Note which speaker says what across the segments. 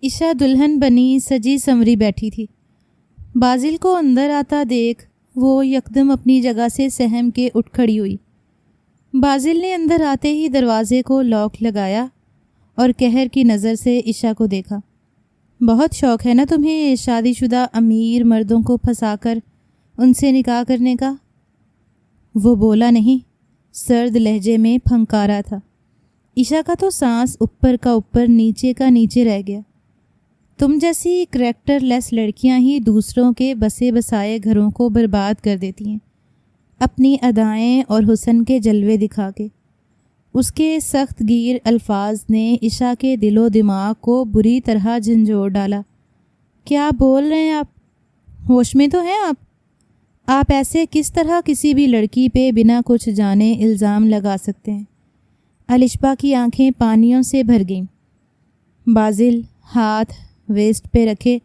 Speaker 1: عشا دلہن بنی سجی سنوری بیٹھی تھی۔ بازل کو اندر آتا دیکھ وہ یکدم اپنی جگہ سے سہم کے اٹھ کھڑی ہوئی۔ بازل نے اندر آتے ہی دروازے کو لاک لگایا اور قہر کی نظر سے عشا کو دیکھا۔ بہت شوق ہے نا تمہیں شادی شدہ امیر مردوں کو پھنسا کر ان سے نکاح کرنے کا؟ وہ بولا نہیں، سرد لہجے میں پھنکارا تھا۔ عشا کا تو سانس اوپر کا اوپر نیچے کا نیچے رہ گیا۔ تم جیسی کریکٹر لیس لڑکیاں ہی دوسروں کے بسے بسائے گھروں کو برباد کر دیتی ہیں اپنی ادائیں اور حسن کے جلوے دکھا کے۔ اس کے سخت گیر الفاظ نے عشا کے دل و دماغ کو بری طرح جھنجھوڑ ڈالا۔ کیا بول رہے ہیں آپ؟ ہوش میں تو ہیں آپ ایسے کس طرح کسی بھی لڑکی پہ بنا کچھ جانے الزام لگا سکتے ہیں؟ الشبا کی آنکھیں پانیوں سے بھر گئیں۔ بازل ہاتھ ویسٹ پہ رکھے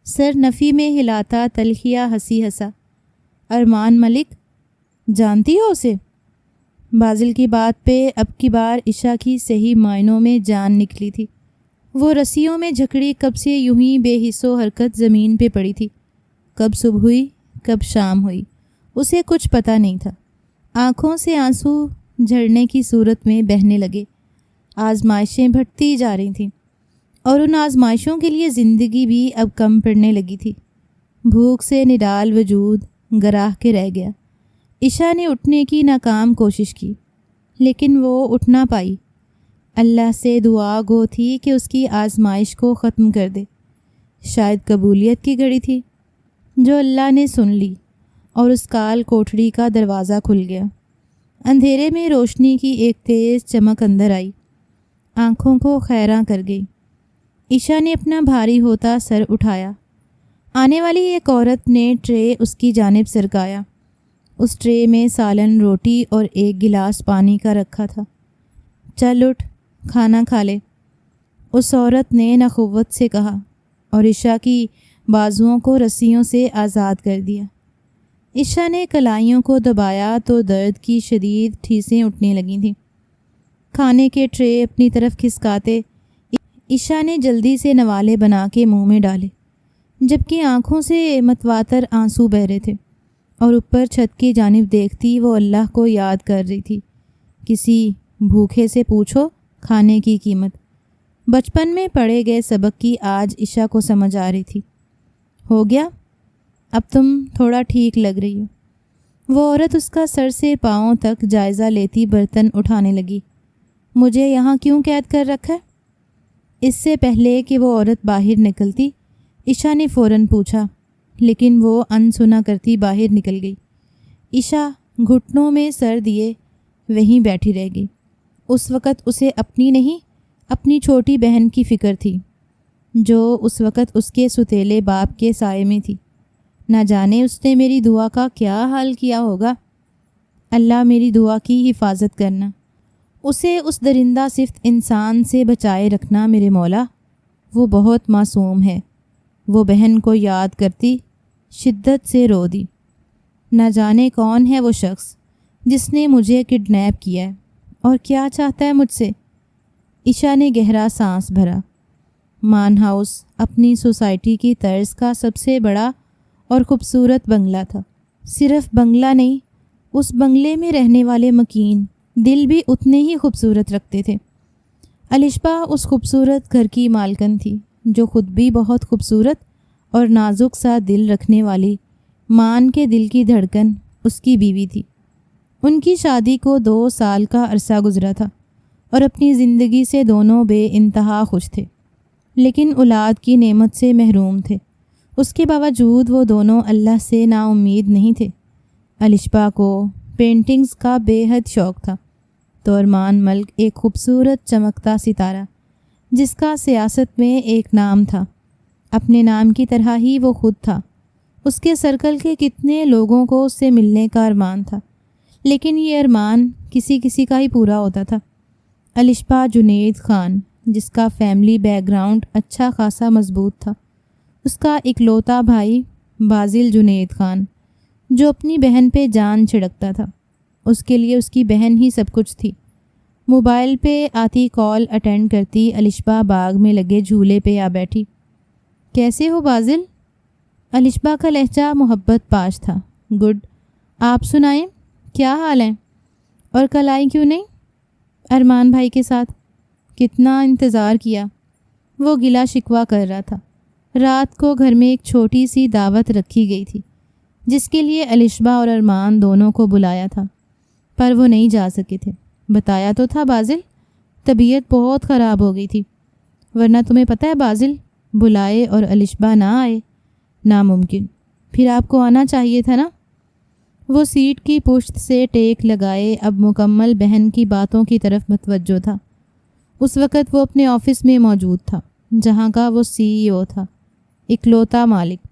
Speaker 1: سر نفی میں ہلاتا تلخیہ ہنسی ہنسا۔ ارمان ملک، جانتی ہو اسے؟ بازل کی بات پہ اب کی بار عشا کی صحیح معنوں میں جان نکلی تھی۔ وہ رسیوں میں جھکڑی کب سے یوں ہی بے حس و حرکت زمین پہ پڑی تھی۔ کب صبح ہوئی کب شام ہوئی اسے کچھ پتہ نہیں تھا۔ آنکھوں سے آنسو جھڑنے کی صورت میں بہنے لگے۔ آزمائشیں بڑھتی جا رہی تھیں اور ان آزمائشوں کے لیے زندگی بھی اب کم پڑنے لگی تھی۔ بھوک سے نڈال وجود گراہ کے رہ گیا۔ عشا نے اٹھنے کی ناکام کوشش کی لیکن وہ اٹھ نہ پائی۔ اللہ سے دعا گو تھی کہ اس کی آزمائش کو ختم کر دے۔ شاید قبولیت کی گھڑی تھی جو اللہ نے سن لی اور اس کال کوٹھڑی کا دروازہ کھل گیا۔ اندھیرے میں روشنی کی ایک تیز چمک اندر آئی، آنکھوں کو خیراں کر گئی۔ عشا نے اپنا بھاری ہوتا سر اٹھایا۔ آنے والی ایک عورت نے ٹرے اس کی جانب سرکایا۔ اس ٹرے میں سالن، روٹی اور ایک گلاس پانی کا رکھا تھا۔ چل اٹھ، کھانا کھا لے، اس عورت نے نخوت سے کہا اور عشا کی بازوؤں کو رسیوں سے آزاد کر دیا۔ عشا نے کلائیوں کو دبایا تو درد کی شدید ٹھیسیں اٹھنے لگی تھیں۔ کھانے کے ٹرے اپنی طرف کھسکاتے عشا نے جلدی سے نوالے بنا کے منہ میں ڈالے، جبکہ آنکھوں سے متواتر آنسو بہہ رہے تھے اور اوپر چھت کی جانب دیکھتی وہ اللہ کو یاد کر رہی تھی۔ کسی بھوکے سے پوچھو کھانے کی قیمت۔ بچپن میں پڑھے گئے سبق کی آج عشا کو سمجھ آ رہی تھی۔ ہو گیا، اب تم تھوڑا ٹھیک لگ رہی ہو۔ وہ عورت اس کا سر سے پاؤں تک جائزہ لیتی برتن اٹھانے لگی۔ مجھے یہاں کیوں قید کر رکھا ہے؟ اس سے پہلے کہ وہ عورت باہر نکلتی عشا نے فوراً پوچھا، لیکن وہ انسنا کرتی باہر نکل گئی۔ عشا گھٹنوں میں سر دیے وہیں بیٹھی رہ گئی۔ اس وقت اسے اپنی نہیں، اپنی چھوٹی بہن کی فکر تھی جو اس وقت اس کے ستیلے باپ کے سائے میں تھی۔ نہ جانے اس نے میری دعا کا کیا حال کیا ہوگا۔ اللہ میری دعا کی حفاظت کرنا، اسے اس درندہ صفت انسان سے بچائے رکھنا میرے مولا، وہ بہت معصوم ہے۔ وہ بہن کو یاد کرتی شدت سے رو دی۔ نہ جانے کون ہے وہ شخص جس نے مجھے کڈنیپ کیا ہے اور کیا چاہتا ہے مجھ سے۔ عشا نے گہرا سانس بھرا۔ مان ہاؤس اپنی سوسائٹی کی طرز کا سب سے بڑا اور خوبصورت بنگلہ تھا۔ صرف بنگلہ نہیں، اس بنگلے میں رہنے والے مکین دل بھی اتنے ہی خوبصورت رکھتے تھے۔ الشبا اس خوبصورت گھر کی مالکن تھی جو خود بھی بہت خوبصورت اور نازک سا دل رکھنے والی مان کے دل کی دھڑکن اس کی بیوی تھی۔ ان کی شادی کو 2 سال کا عرصہ گزرا تھا اور اپنی زندگی سے دونوں بے انتہا خوش تھے، لیکن اولاد کی نعمت سے محروم تھے۔ اس کے باوجود وہ دونوں اللہ سے نا امید نہیں تھے۔ الشبا کو پینٹنگز کا بے حد شوق تھا تو ارمان ملک ایک خوبصورت چمکتا ستارہ جس کا سیاست میں ایک نام تھا، اپنے نام کی طرح ہی وہ خود تھا۔ اس کے سرکل کے کتنے لوگوں کو اس سے ملنے کا ارمان تھا، لیکن یہ ارمان کسی کسی کا ہی پورا ہوتا تھا۔ الشبا جنید خان، جس کا فیملی بیک گراؤنڈ اچھا خاصا مضبوط تھا، اس کا اکلوتا بھائی بازل جنید خان جو اپنی بہن پہ جان چھڑکتا تھا۔ اس کے لیے اس کی بہن ہی سب کچھ تھی۔ موبائل پہ آتی کال اٹینڈ کرتی الشبا باغ میں لگے جھولے پہ آ بیٹھی۔ کیسے ہو بازل؟ الشبا کا لہجہ محبت پاش تھا۔ گڈ، آپ سنائیں، کیا حال ہے؟ اور کل آئی کیوں نہیں؟ ارمان بھائی کے ساتھ۔ کتنا انتظار کیا۔ وہ گلا شکوہ کر رہا تھا۔ رات کو گھر میں ایک چھوٹی سی دعوت رکھی گئی تھی جس کے لیے الشبا اور ارمان دونوں کو بلایا تھا، پر وہ نہیں جا سکے تھے۔ بتایا تو تھا بازل، طبیعت بہت خراب ہو گئی تھی۔ ورنہ تمہیں پتہ ہے بازل، بلائے اور الشبا نہ آئے، ناممکن۔ پھر آپ کو آنا چاہیے تھا نا۔ وہ سیٹ کی پشت سے ٹیک لگائے اب مکمل بہن کی باتوں کی طرف متوجہ تھا۔ اس وقت وہ اپنے آفس میں موجود تھا جہاں کا وہ CEO تھا، اکلوتا مالک،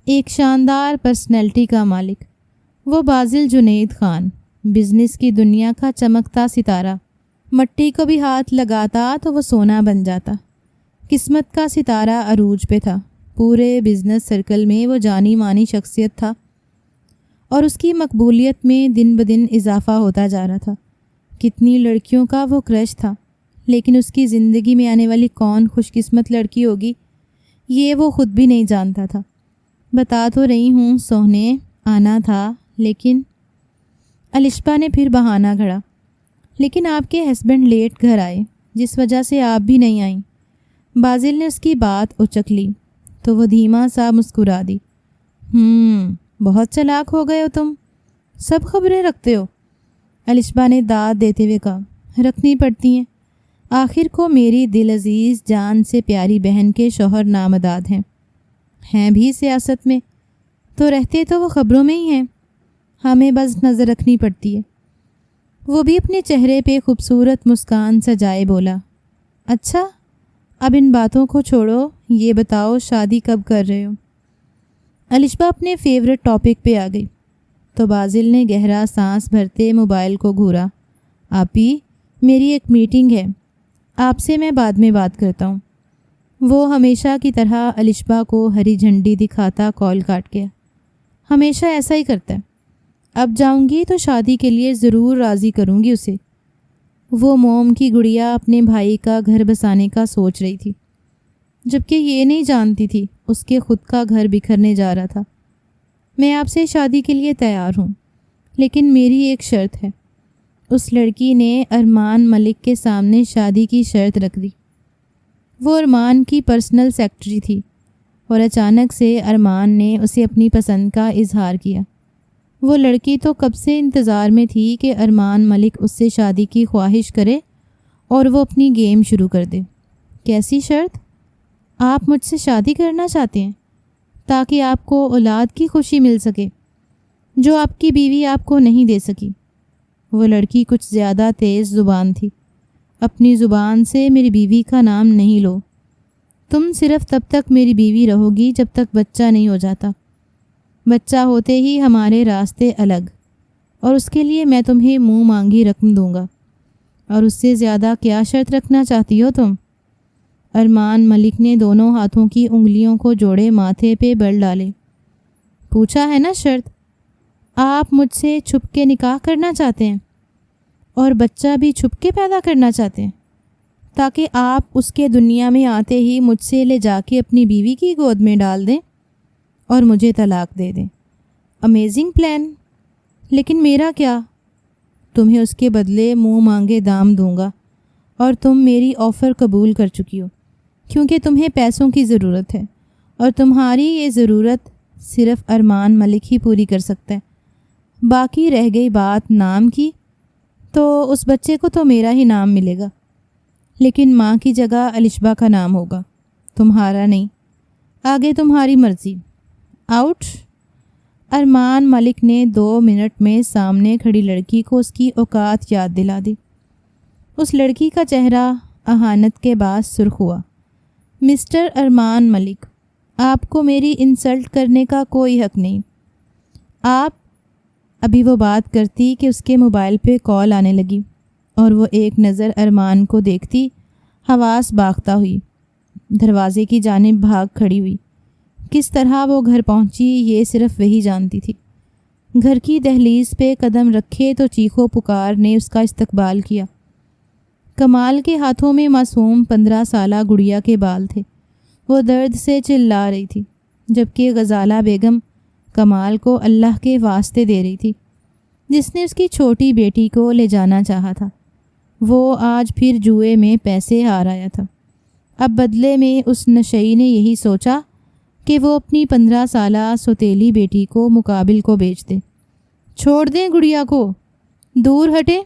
Speaker 1: ایک شاندار پرسنالٹی کا مالک۔ وہ بازل جنید خان، بزنس کی دنیا کا چمکتا ستارہ۔ مٹی کو بھی ہاتھ لگاتا تو وہ سونا بن جاتا۔ قسمت کا ستارہ عروج پہ تھا۔ پورے بزنس سرکل میں وہ جانی مانی شخصیت تھا اور اس کی مقبولیت میں دن بدن اضافہ ہوتا جا رہا تھا۔ کتنی لڑکیوں کا وہ کرش تھا، لیکن اس کی زندگی میں آنے والی کون خوش قسمت لڑکی ہوگی یہ وہ خود بھی نہیں جانتا تھا۔ بتا تو رہی ہوں سوہنے، آنا تھا، لیکن الشبا نے پھر بہانہ گھڑا۔ لیکن آپ کے ہسبینڈ لیٹ گھر آئے جس وجہ سے آپ بھی نہیں آئیں۔ بازل نے اس کی بات اچک لی تو وہ دھیما سا مسکرا دی۔ بہت چلاک ہو گئے ہو تم، سب خبریں رکھتے ہو۔ الشبا نے داد دیتے ہوئے کہا، رکھنی پڑتی ہیں، آخر کو میری دل عزیز جان سے پیاری بہن کے شوہر نامداد ہیں بھی سیاست میں، تو رہتے تو وہ خبروں میں ہی ہیں، ہمیں بس نظر رکھنی پڑتی ہے۔ وہ بھی اپنے چہرے پہ خوبصورت مسکان سجائے بولا، اچھا اب ان باتوں کو چھوڑو، یہ بتاؤ شادی کب کر رہے ہو؟ الشبا اپنے فیورٹ ٹاپک پہ آ گئی تو بازل نے گہرا سانس بھرتے موبائل کو گھورا۔ آپی، میری ایک میٹنگ ہے، آپ سے میں بعد میں بات کرتا ہوں۔ وہ ہمیشہ کی طرح الشبا کو ہری جھنڈی دکھاتا کال کاٹ گیا۔ ہمیشہ ایسا ہی کرتا ہے۔ اب جاؤں گی تو شادی کے لیے ضرور راضی کروں گی اسے۔ وہ موم کی گڑیا اپنے بھائی کا گھر بسانے کا سوچ رہی تھی، جبکہ یہ نہیں جانتی تھی اس کے خود کا گھر بکھرنے جا رہا تھا۔ میں آپ سے شادی کے لیے تیار ہوں، لیکن میری ایک شرط ہے۔ اس لڑکی نے ارمان ملک کے سامنے شادی کی شرط رکھ دی۔ وہ ارمان کی پرسنل سیکرٹری تھی اور اچانک سے ارمان نے اسے اپنی پسند کا اظہار کیا۔ وہ لڑکی تو کب سے انتظار میں تھی کہ ارمان ملک اس سے شادی کی خواہش کرے اور وہ اپنی گیم شروع کر دے۔ کیسی شرط؟ آپ مجھ سے شادی کرنا چاہتے ہیں تاکہ آپ کو اولاد کی خوشی مل سکے جو آپ کی بیوی آپ کو نہیں دے سکی۔ وہ لڑکی کچھ زیادہ تیز زبان تھی۔ اپنی زبان سے میری بیوی کا نام نہیں لو۔ تم صرف تب تک میری بیوی رہو گی جب تک بچہ نہیں ہو جاتا۔ بچہ ہوتے ہی ہمارے راستے الگ، اور اس کے لیے میں تمہیں منہ مانگی رقم دوں گا۔ اور اس سے زیادہ کیا شرط رکھنا چاہتی ہو تم؟ ارمان ملک نے دونوں ہاتھوں کی انگلیوں کو جوڑے ماتھے پہ بل ڈالے۔ پوچھا ہے نا شرط؟ آپ مجھ سے چھپ کے نکاح کرنا چاہتے ہیں اور بچہ بھی چھپ کے پیدا کرنا چاہتے ہیں تاکہ آپ اس کے دنیا میں آتے ہی مجھ سے لے جا کے اپنی بیوی کی گود میں ڈال دیں اور مجھے طلاق دے دیں۔ امیزنگ پلان، لیکن میرا کیا؟ تمہیں اس کے بدلے منہ مانگے دام دوں گا، اور تم میری آفر قبول کر چکی ہو کیونکہ تمہیں پیسوں کی ضرورت ہے، اور تمہاری یہ ضرورت صرف ارمان ملک ہی پوری کر سکتا ہے۔ باقی رہ گئی بات نام کی، تو اس بچے کو تو میرا ہی نام ملے گا، لیکن ماں کی جگہ الشبا کا نام ہوگا، تمہارا نہیں۔ آگے تمہاری مرضی۔ آؤٹ۔ ارمان ملک نے 2 منٹ میں سامنے کھڑی لڑکی کو اس کی اوقات یاد دلا دی۔ اس لڑکی کا چہرہ اہانت کے بعد سرخ ہوا۔ مسٹر ارمان ملک، آپ کو میری انسلٹ کرنے کا کوئی حق نہیں۔ آپ ابھی وہ بات کرتی کہ اس کے موبائل پہ کال آنے لگی اور وہ ایک نظر ارمان کو دیکھتی حواس باختہ ہوئی دروازے کی جانب بھاگ کھڑی ہوئی۔ کس طرح وہ گھر پہنچی یہ صرف وہی جانتی تھی۔ گھر کی دہلیز پہ قدم رکھے تو چیخو پکار نے اس کا استقبال کیا۔ کمال کے ہاتھوں میں معصوم 15 سالہ گڑیا کے بال تھے۔ وہ درد سے چلا رہی تھی، جبکہ غزالہ بیگم کمال کو اللہ کے واسطے دے رہی تھی، جس نے اس کی چھوٹی بیٹی کو لے جانا چاہا تھا۔ وہ آج پھر جوئے میں پیسے ہار آیا تھا۔ اب بدلے میں اس نشئی نے یہی سوچا کہ وہ اپنی 15 سالہ سوتیلی بیٹی کو مقابل کو بیچ دے۔ چھوڑ دیں گڑیا کو، دور ہٹیں۔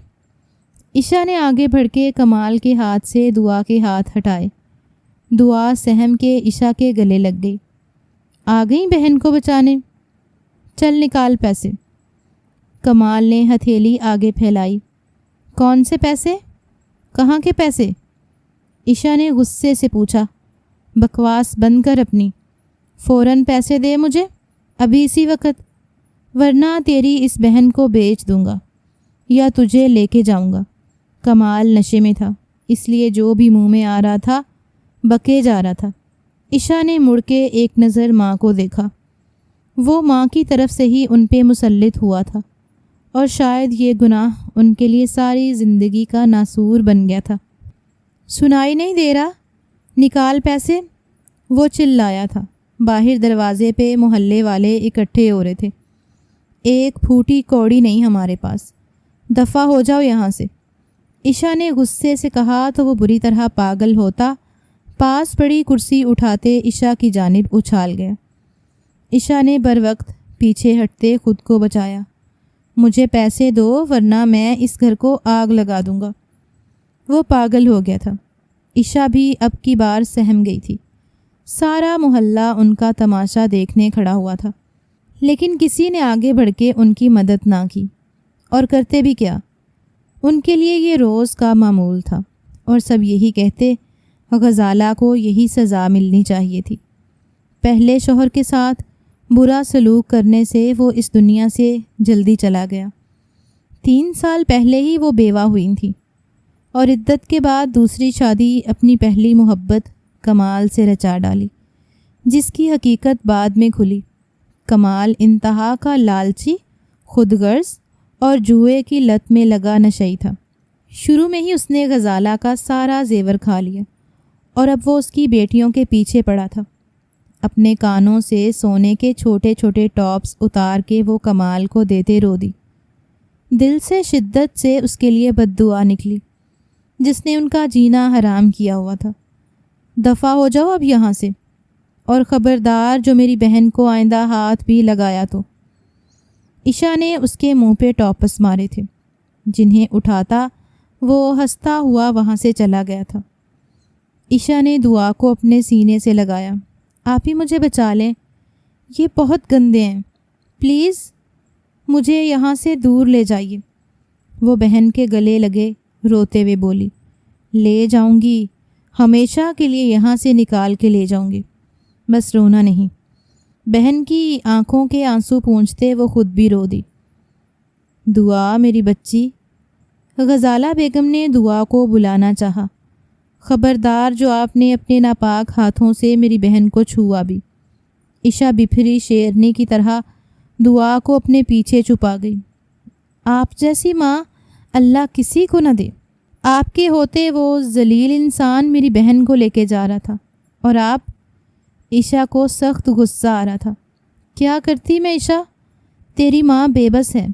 Speaker 1: عشا نے آگے بڑھ کے کمال کے ہاتھ سے دعا کے ہاتھ ہٹائے۔ دعا سہم کے عشا کے گلے لگ گئی۔ آ گئی بہن کو بچانے، چل نکال پیسے۔ کمال نے ہتھیلی آگے پھیلائی۔ کون سے پیسے؟ کہاں کے پیسے؟ عشا نے غصے سے پوچھا۔ بکواس بند کر اپنی، فوراً پیسے دے مجھے، ابھی اسی وقت، ورنہ تیری اس بہن کو بیچ دوں گا یا تجھے لے کے جاؤں گا۔ کمال نشے میں تھا، اس لیے جو بھی منہ میں آ رہا تھا بکے جا رہا تھا۔ عشا نے مڑ کے ایک نظر ماں کو دیکھا۔ وہ ماں کی طرف سے ہی ان پہ مسلط ہوا تھا، اور شاید یہ گناہ ان کے لیے ساری زندگی کا ناسور بن گیا تھا۔ سنائی نہیں دے رہا؟ نکال پیسے، وہ چلایا تھا۔ باہر دروازے پہ محلے والے اکٹھے ہو رہے تھے۔ ایک پھوٹی کوڑی نہیں ہمارے پاس، دفع ہو جاؤ یہاں سے۔ عشا نے غصے سے کہا تو وہ بری طرح پاگل ہوتا پاس پڑی کرسی اٹھاتے عشا کی جانب اچھال گیا۔ عشا نے بر وقت پیچھے ہٹتے خود کو بچایا۔ مجھے پیسے دو ورنہ میں اس گھر کو آگ لگا دوں گا۔ وہ پاگل ہو گیا تھا۔ عشا بھی اب کی بار سہم گئی تھی۔ سارا محلہ ان کا تماشا دیکھنے کھڑا ہوا تھا، لیکن کسی نے آگے بڑھ کے ان کی مدد نہ کی، اور کرتے بھی کیا؟ ان کے لیے یہ روز کا معمول تھا، اور سب یہی کہتے غزالہ کو یہی سزا ملنی چاہیے تھی۔ پہلے شوہر کے ساتھ برا سلوک کرنے سے وہ اس دنیا سے جلدی چلا گیا۔ 3 سال پہلے ہی وہ بیوہ ہوئی تھیں، اور عدت کے بعد دوسری شادی اپنی پہلی محبت کمال سے رچا ڈالی، جس کی حقیقت بعد میں کھلی۔ کمال انتہا کا لالچی، خود غرض اور جوئے کی لت میں لگا نشئی تھا۔ شروع میں ہی اس نے غزالہ کا سارا زیور کھا لیا، اور اب وہ اس کی بیٹیوں کے پیچھے پڑا تھا۔ اپنے کانوں سے سونے کے چھوٹے چھوٹے ٹاپس اتار کے وہ کمال کو دیتے رو دی۔ دل سے شدت سے اس کے لیے بد دعا نکلی، جس نے ان کا جینا حرام کیا ہوا تھا۔ دفع ہو جاؤ اب یہاں سے، اور خبردار جو میری بہن کو آئندہ ہاتھ بھی لگایا تو۔ عشا نے اس کے منہ پہ ٹاپس مارے تھے، جنہیں اٹھاتا وہ ہنستا ہوا وہاں سے چلا گیا تھا۔ عشا نے دعا کو اپنے سینے سے لگایا۔ آپ ہی مجھے بچا لیں، یہ بہت گندے ہیں، پلیز مجھے یہاں سے دور لے جائیے۔ وہ بہن کے گلے لگے روتے ہوئے بولی، لے جاؤں گی، ہمیشہ کے لیے یہاں سے نکال کے لے جاؤں گی، بس رونا نہیں۔ بہن کی آنکھوں کے آنسو پونچھتے وہ خود بھی رو دی۔ دعا میری بچی، غزالہ بیگم نے دعا کو بلانا چاہا۔ خبردار جو آپ نے اپنے ناپاک ہاتھوں سے میری بہن کو چھوا بھی۔ عشا بپھری شیرنی کی طرح دعا کو اپنے پیچھے چھپا گئی۔ آپ جیسی ماں اللہ کسی کو نہ دے۔ آپ کے ہوتے وہ ذلیل انسان میری بہن کو لے کے جا رہا تھا، اور آپ۔ عشا کو سخت غصہ آ رہا تھا۔ کیا کرتی میں عشا؟ تیری ماں بے بس ہے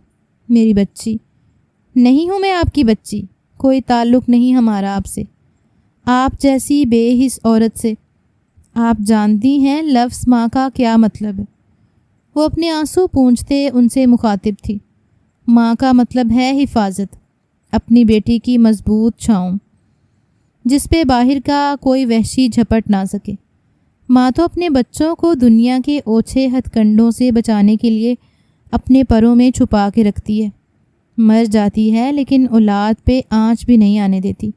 Speaker 1: میری بچی۔ نہیں ہوں میں آپ کی بچی، کوئی تعلق نہیں ہمارا آپ سے، آپ جیسی بے حس عورت سے۔ آپ جانتی ہیں لفظ ماں کا کیا مطلب ہے۔ وہ اپنے آنسو پونچھتے ان سے مخاطب تھی۔ ماں کا مطلب ہے حفاظت، اپنی بیٹی کی مضبوط چھاؤں، جس پہ باہر کا کوئی وحشی جھپٹ نہ سکے۔ ماں تو اپنے بچوں کو دنیا کے اوچھے ہتھ کنڈوں سے بچانے کے لیے اپنے پروں میں چھپا کے رکھتی ہے، مر جاتی ہے لیکن اولاد پہ آنچ بھی نہیں آنے دیتی۔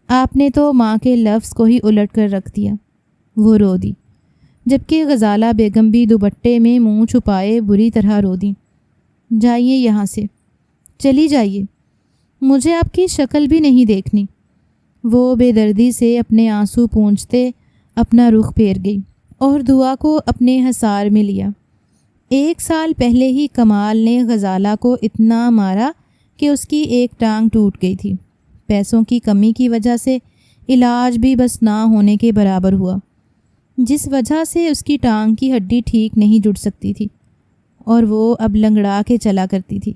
Speaker 1: آپ نے تو ماں کے لفظ کو ہی الٹ کر رکھ دیا۔ وہ رو دی، جبکہ غزالہ بیگم بھی دوپٹے میں منہ چھپائے بری طرح رو دیں۔ جائیے یہاں سے، چلی جائیے، مجھے آپ کی شکل بھی نہیں دیکھنی۔ وہ بے دردی سے اپنے آنسو پونچھتے اپنا رخ پھیر گئی اور دعا کو اپنے حصار میں لیا۔ 1 سال پہلے ہی کمال نے غزالہ کو اتنا مارا کہ اس کی ایک ٹانگ ٹوٹ گئی تھی۔ پیسوں کی کمی کی وجہ سے علاج بھی بس نہ ہونے کے برابر ہوا، جس وجہ سے اس کی ٹانگ کی ہڈی ٹھیک نہیں جڑ سکتی تھی اور وہ اب لنگڑا کے چلا کرتی تھی۔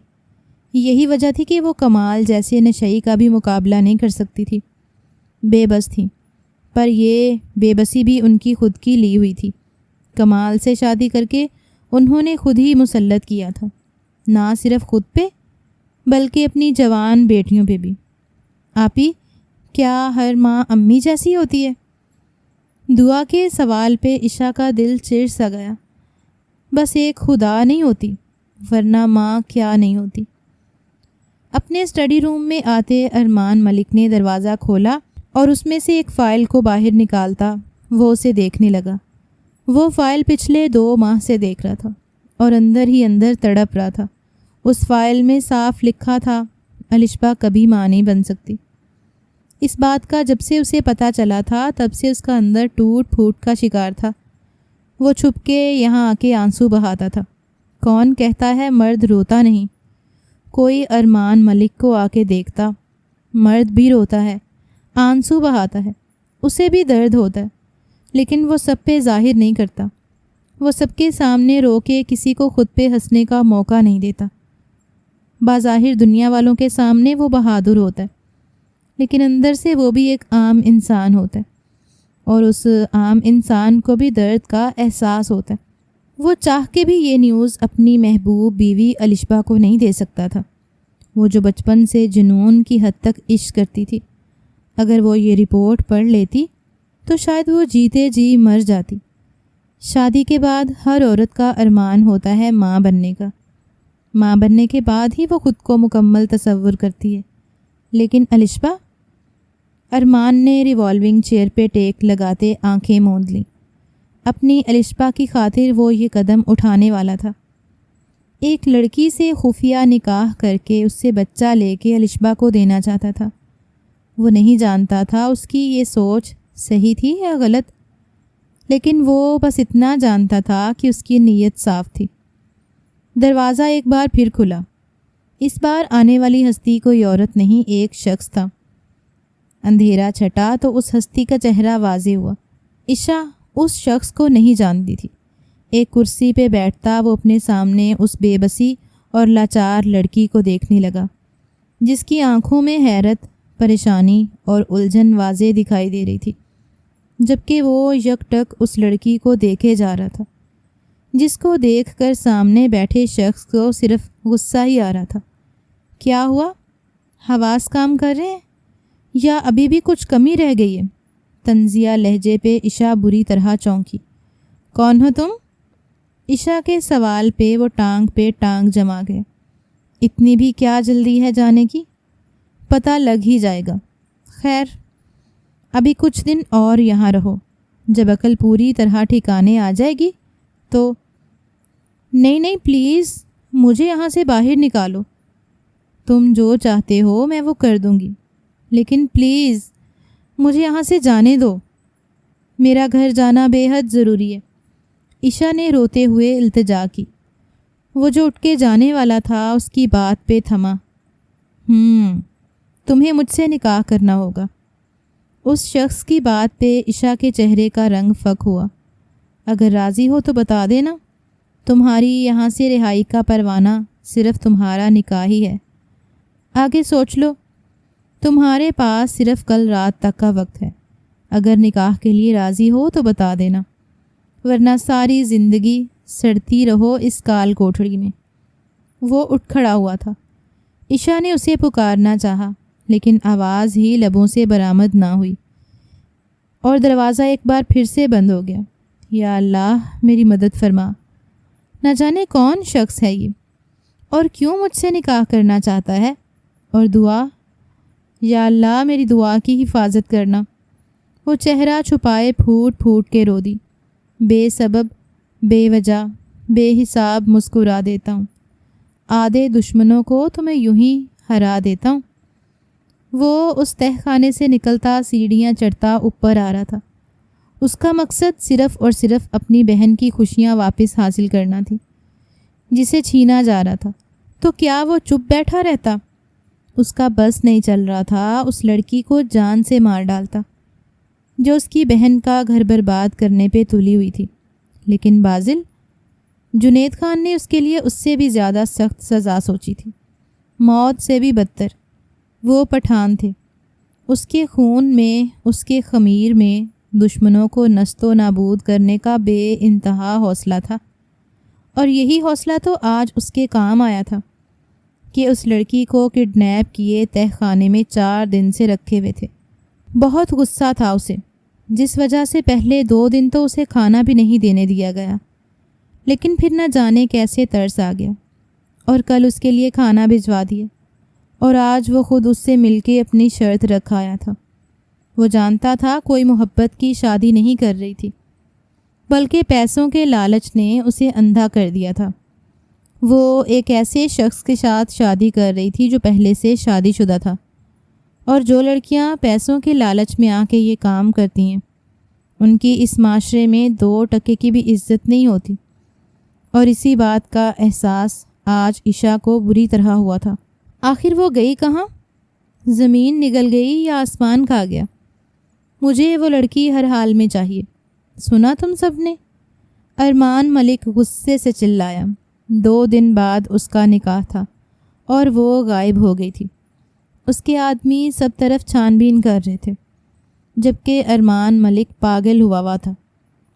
Speaker 1: یہی وجہ تھی کہ وہ کمال جیسے نشئی کا بھی مقابلہ نہیں کر سکتی تھی۔ بے بس تھیں، پر یہ بے بسی بھی ان کی خود کی لی ہوئی تھی۔ کمال سے شادی کر کے انہوں نے خود ہی مسلط کیا تھا، نہ صرف خود پہ بلکہ اپنی جوان بیٹیوں پہ بھی۔ آپی، کیا ہر ماں امی جیسی ہوتی ہے؟ دعا کے سوال پہ عشا کا دل چڑ سا گیا۔ بس ایک خدا نہیں ہوتی، ورنہ ماں کیا نہیں ہوتی۔ اپنے اسٹڈی روم میں آتے ارمان ملک نے دروازہ کھولا اور اس میں سے ایک فائل کو باہر نکالتا وہ اسے دیکھنے لگا۔ وہ فائل پچھلے 2 ماہ سے دیکھ رہا تھا اور اندر ہی اندر تڑپ رہا تھا۔ اس فائل میں صاف لکھا تھا، الشبا کبھی ماں نہیں بن سکتی۔ اس بات کا جب سے اسے پتہ چلا تھا تب سے اس کا اندر ٹوٹ پھوٹ کا شکار تھا۔ وہ چھپ کے یہاں آ کے آنسو بہاتا تھا۔ کون کہتا ہے مرد روتا نہیں؟ کوئی ارمان ملک کو آ کے دیکھتا، مرد بھی روتا ہے، آنسو بہاتا ہے، اسے بھی درد ہوتا ہے، لیکن وہ سب پہ ظاہر نہیں کرتا۔ وہ سب کے سامنے رو کے کسی کو خود پہ ہنسنے کا موقع نہیں دیتا۔ بظاہر دنیا والوں کے سامنے وہ بہادر ہوتا ہے، لیکن اندر سے وہ بھی ایک عام انسان ہوتا ہے، اور اس عام انسان کو بھی درد کا احساس ہوتا ہے۔ وہ چاہ کے بھی یہ نیوز اپنی محبوب بیوی الشبا کو نہیں دے سکتا تھا، وہ جو بچپن سے جنون کی حد تک عشق کرتی تھی۔ اگر وہ یہ رپورٹ پڑھ لیتی تو شاید وہ جیتے جی مر جاتی۔ شادی کے بعد ہر عورت کا ارمان ہوتا ہے ماں بننے کا۔ ماں بننے کے بعد ہی وہ خود کو مکمل تصور کرتی ہے، لیکن الشبا؟ ارمان نے ریوالونگ چیئر پہ ٹیک لگاتے آنکھیں موند لیں۔ اپنی الشبا کی خاطر وہ یہ قدم اٹھانے والا تھا۔ ایک لڑکی سے خفیہ نکاح کر کے اس سے بچہ لے کے الشبا کو دینا چاہتا تھا۔ وہ نہیں جانتا تھا اس کی یہ سوچ صحیح تھی یا غلط، لیکن وہ بس اتنا جانتا تھا کہ اس کی نیت صاف تھی۔ دروازہ ایک بار پھر کھلا۔ اس بار آنے والی ہستی کوئی عورت نہیں، ایک شخص تھا۔ اندھیرا چھٹا تو اس ہستی کا چہرہ واضح ہوا۔ عشا اس شخص کو نہیں جانتی تھی۔ ایک کرسی پہ بیٹھتا وہ اپنے سامنے اس بے بسی اور لاچار لڑکی کو دیکھنے لگا، جس کی آنکھوں میں حیرت، پریشانی اور الجھن واضح دکھائی دے رہی تھی، جبکہ وہ یک ٹک اس لڑکی کو دیکھے جا رہا تھا، جس کو دیکھ کر سامنے بیٹھے شخص کو صرف غصہ ہی آ رہا تھا۔ کیا ہوا؟ حواس کام کر رہے ہیں یا ابھی بھی کچھ کمی رہ گئی ہے؟ طنزیہ لہجے پہ عشا بری طرح چونکی۔ کون ہو تم؟ عشا کے سوال پہ وہ ٹانگ جما گئے۔ اتنی بھی کیا جلدی ہے جانے کی؟ پتہ لگ ہی جائے گا۔ خیر، ابھی کچھ دن اور یہاں رہو، جب عقل پوری طرح ٹھکانے آ جائے گی تو۔ نہیں پلیز، مجھے یہاں سے باہر نکالو۔ تم جو چاہتے ہو میں وہ کر دوں گی، لیکن پلیز مجھے یہاں سے جانے دو، میرا گھر جانا بے حد ضروری ہے۔ عشا نے روتے ہوئے التجا کی۔ وہ جو اٹھ کے جانے والا تھا اس کی بات پہ تھما۔ تمہیں مجھ سے نکاح کرنا ہوگا۔ اس شخص کی بات پہ عشا کے چہرے کا رنگ فک ہوا۔ اگر راضی ہو تو بتا دینا، تمہاری یہاں سے رہائی کا پروانہ صرف تمہارا نکاح ہی ہے۔ آگے سوچ لو، تمہارے پاس صرف کل رات تک کا وقت ہے۔ اگر نکاح کے لیے راضی ہو تو بتا دینا، ورنہ ساری زندگی سڑتی رہو اس کال کوٹھڑی میں۔ وہ اٹھ کھڑا ہوا تھا۔ عشا نے اسے پکارنا چاہا، لیکن آواز ہی لبوں سے برآمد نہ ہوئی، اور دروازہ ایک بار پھر سے بند ہو گیا۔ یا اللہ میری مدد فرما، نہ جانے کون شخص ہے یہ اور کیوں مجھ سے نکاح کرنا چاہتا ہے۔ اور دعا، یا اللہ میری دعا کی حفاظت کرنا۔ وہ چہرہ چھپائے پھوٹ پھوٹ کے رو دی۔ بے سبب، بے وجہ، بے حساب مسکرا دیتا ہوں، آدھے دشمنوں کو تو میں یوں ہی ہرا دیتا ہوں۔ وہ اس تہہ خانے سے نکلتا سیڑھیاں چڑھتا اوپر آ رہا تھا۔ اس کا مقصد صرف اور صرف اپنی بہن کی خوشیاں واپس حاصل کرنا تھی، جسے چھینا جا رہا تھا۔ تو کیا وہ چپ بیٹھا رہتا؟ اس کا بس نہیں چل رہا تھا اس لڑکی کو جان سے مار ڈالتا جو اس کی بہن کا گھر برباد کرنے پہ تلی ہوئی تھی، لیکن بازل، جنید خان نے اس کے لیے اس سے بھی زیادہ سخت سزا سوچی تھی، موت سے بھی بدتر۔ وہ پٹھان تھے، اس کے خون میں، اس کے خمیر میں دشمنوں کو نست و نابود کرنے کا بے انتہا حوصلہ تھا، اور یہی حوصلہ تو آج اس کے کام آیا تھا کہ اس لڑکی کو کڈنیپ کیے تہ خانے میں 4 دن سے رکھے ہوئے تھے۔ بہت غصہ تھا اسے، جس وجہ سے پہلے 2 دن تو اسے کھانا بھی نہیں دینے دیا گیا، لیکن پھر نہ جانے کیسے ترس آ گیا اور کل اس کے لیے کھانا بھجوا دیا، اور آج وہ خود اس سے مل کے اپنی شرط رکھ آیا تھا۔ وہ جانتا تھا کوئی محبت کی شادی نہیں کر رہی تھی، بلکہ پیسوں کے لالچ نے اسے اندھا کر دیا تھا۔ وہ ایک ایسے شخص کے ساتھ شادی کر رہی تھی جو پہلے سے شادی شدہ تھا، اور جو لڑکیاں پیسوں کے لالچ میں آ کے یہ کام کرتی ہیں ان کی اس معاشرے میں 2 ٹکے کی بھی عزت نہیں ہوتی، اور اسی بات کا احساس آج عشا کو بری طرح ہوا تھا۔ آخر وہ گئی کہاں؟ زمین نگل گئی یا آسمان کھا گیا؟ مجھے وہ لڑکی ہر حال میں چاہیے۔ سنا تم سب نے؟ ارمان ملک غصے سے چلایا۔ 2 دن بعد اس کا نکاح تھا اور وہ غائب ہو گئی تھی۔ اس کے آدمی سب طرف چھان بین کر رہے تھے، جبکہ ارمان ملک پاگل ہوا تھا۔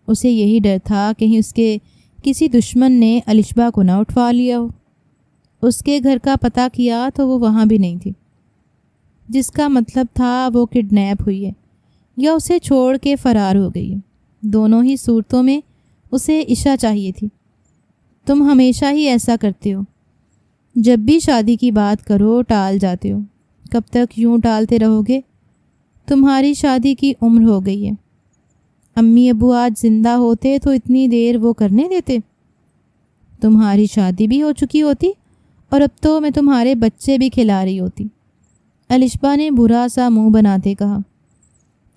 Speaker 1: اسے یہی ڈر تھا کہیں اس کے کسی دشمن نے الشبا کو نہ اٹھوا لیا ہو۔ اس کے گھر کا پتہ کیا تو وہ وہاں بھی نہیں تھی، جس کا مطلب تھا وہ کڈنیپ ہوئی ہے یا اسے چھوڑ کے فرار ہو گئی ہے۔ دونوں ہی صورتوں میں اسے عشا چاہیے تھی۔ تم ہمیشہ ہی ایسا کرتے ہو، جب بھی شادی کی بات کرو ٹال جاتے ہو۔ کب تک یوں ٹالتے رہو گے؟ تمہاری شادی کی عمر ہو گئی ہے۔ امی ابو آج زندہ ہوتے تو اتنی دیر وہ کرنے دیتے؟ تمہاری شادی بھی ہو چکی ہوتی اور اب تو میں تمہارے بچے بھی کھلا رہی ہوتی، الشبا نے برا سا منہ بناتے کہا۔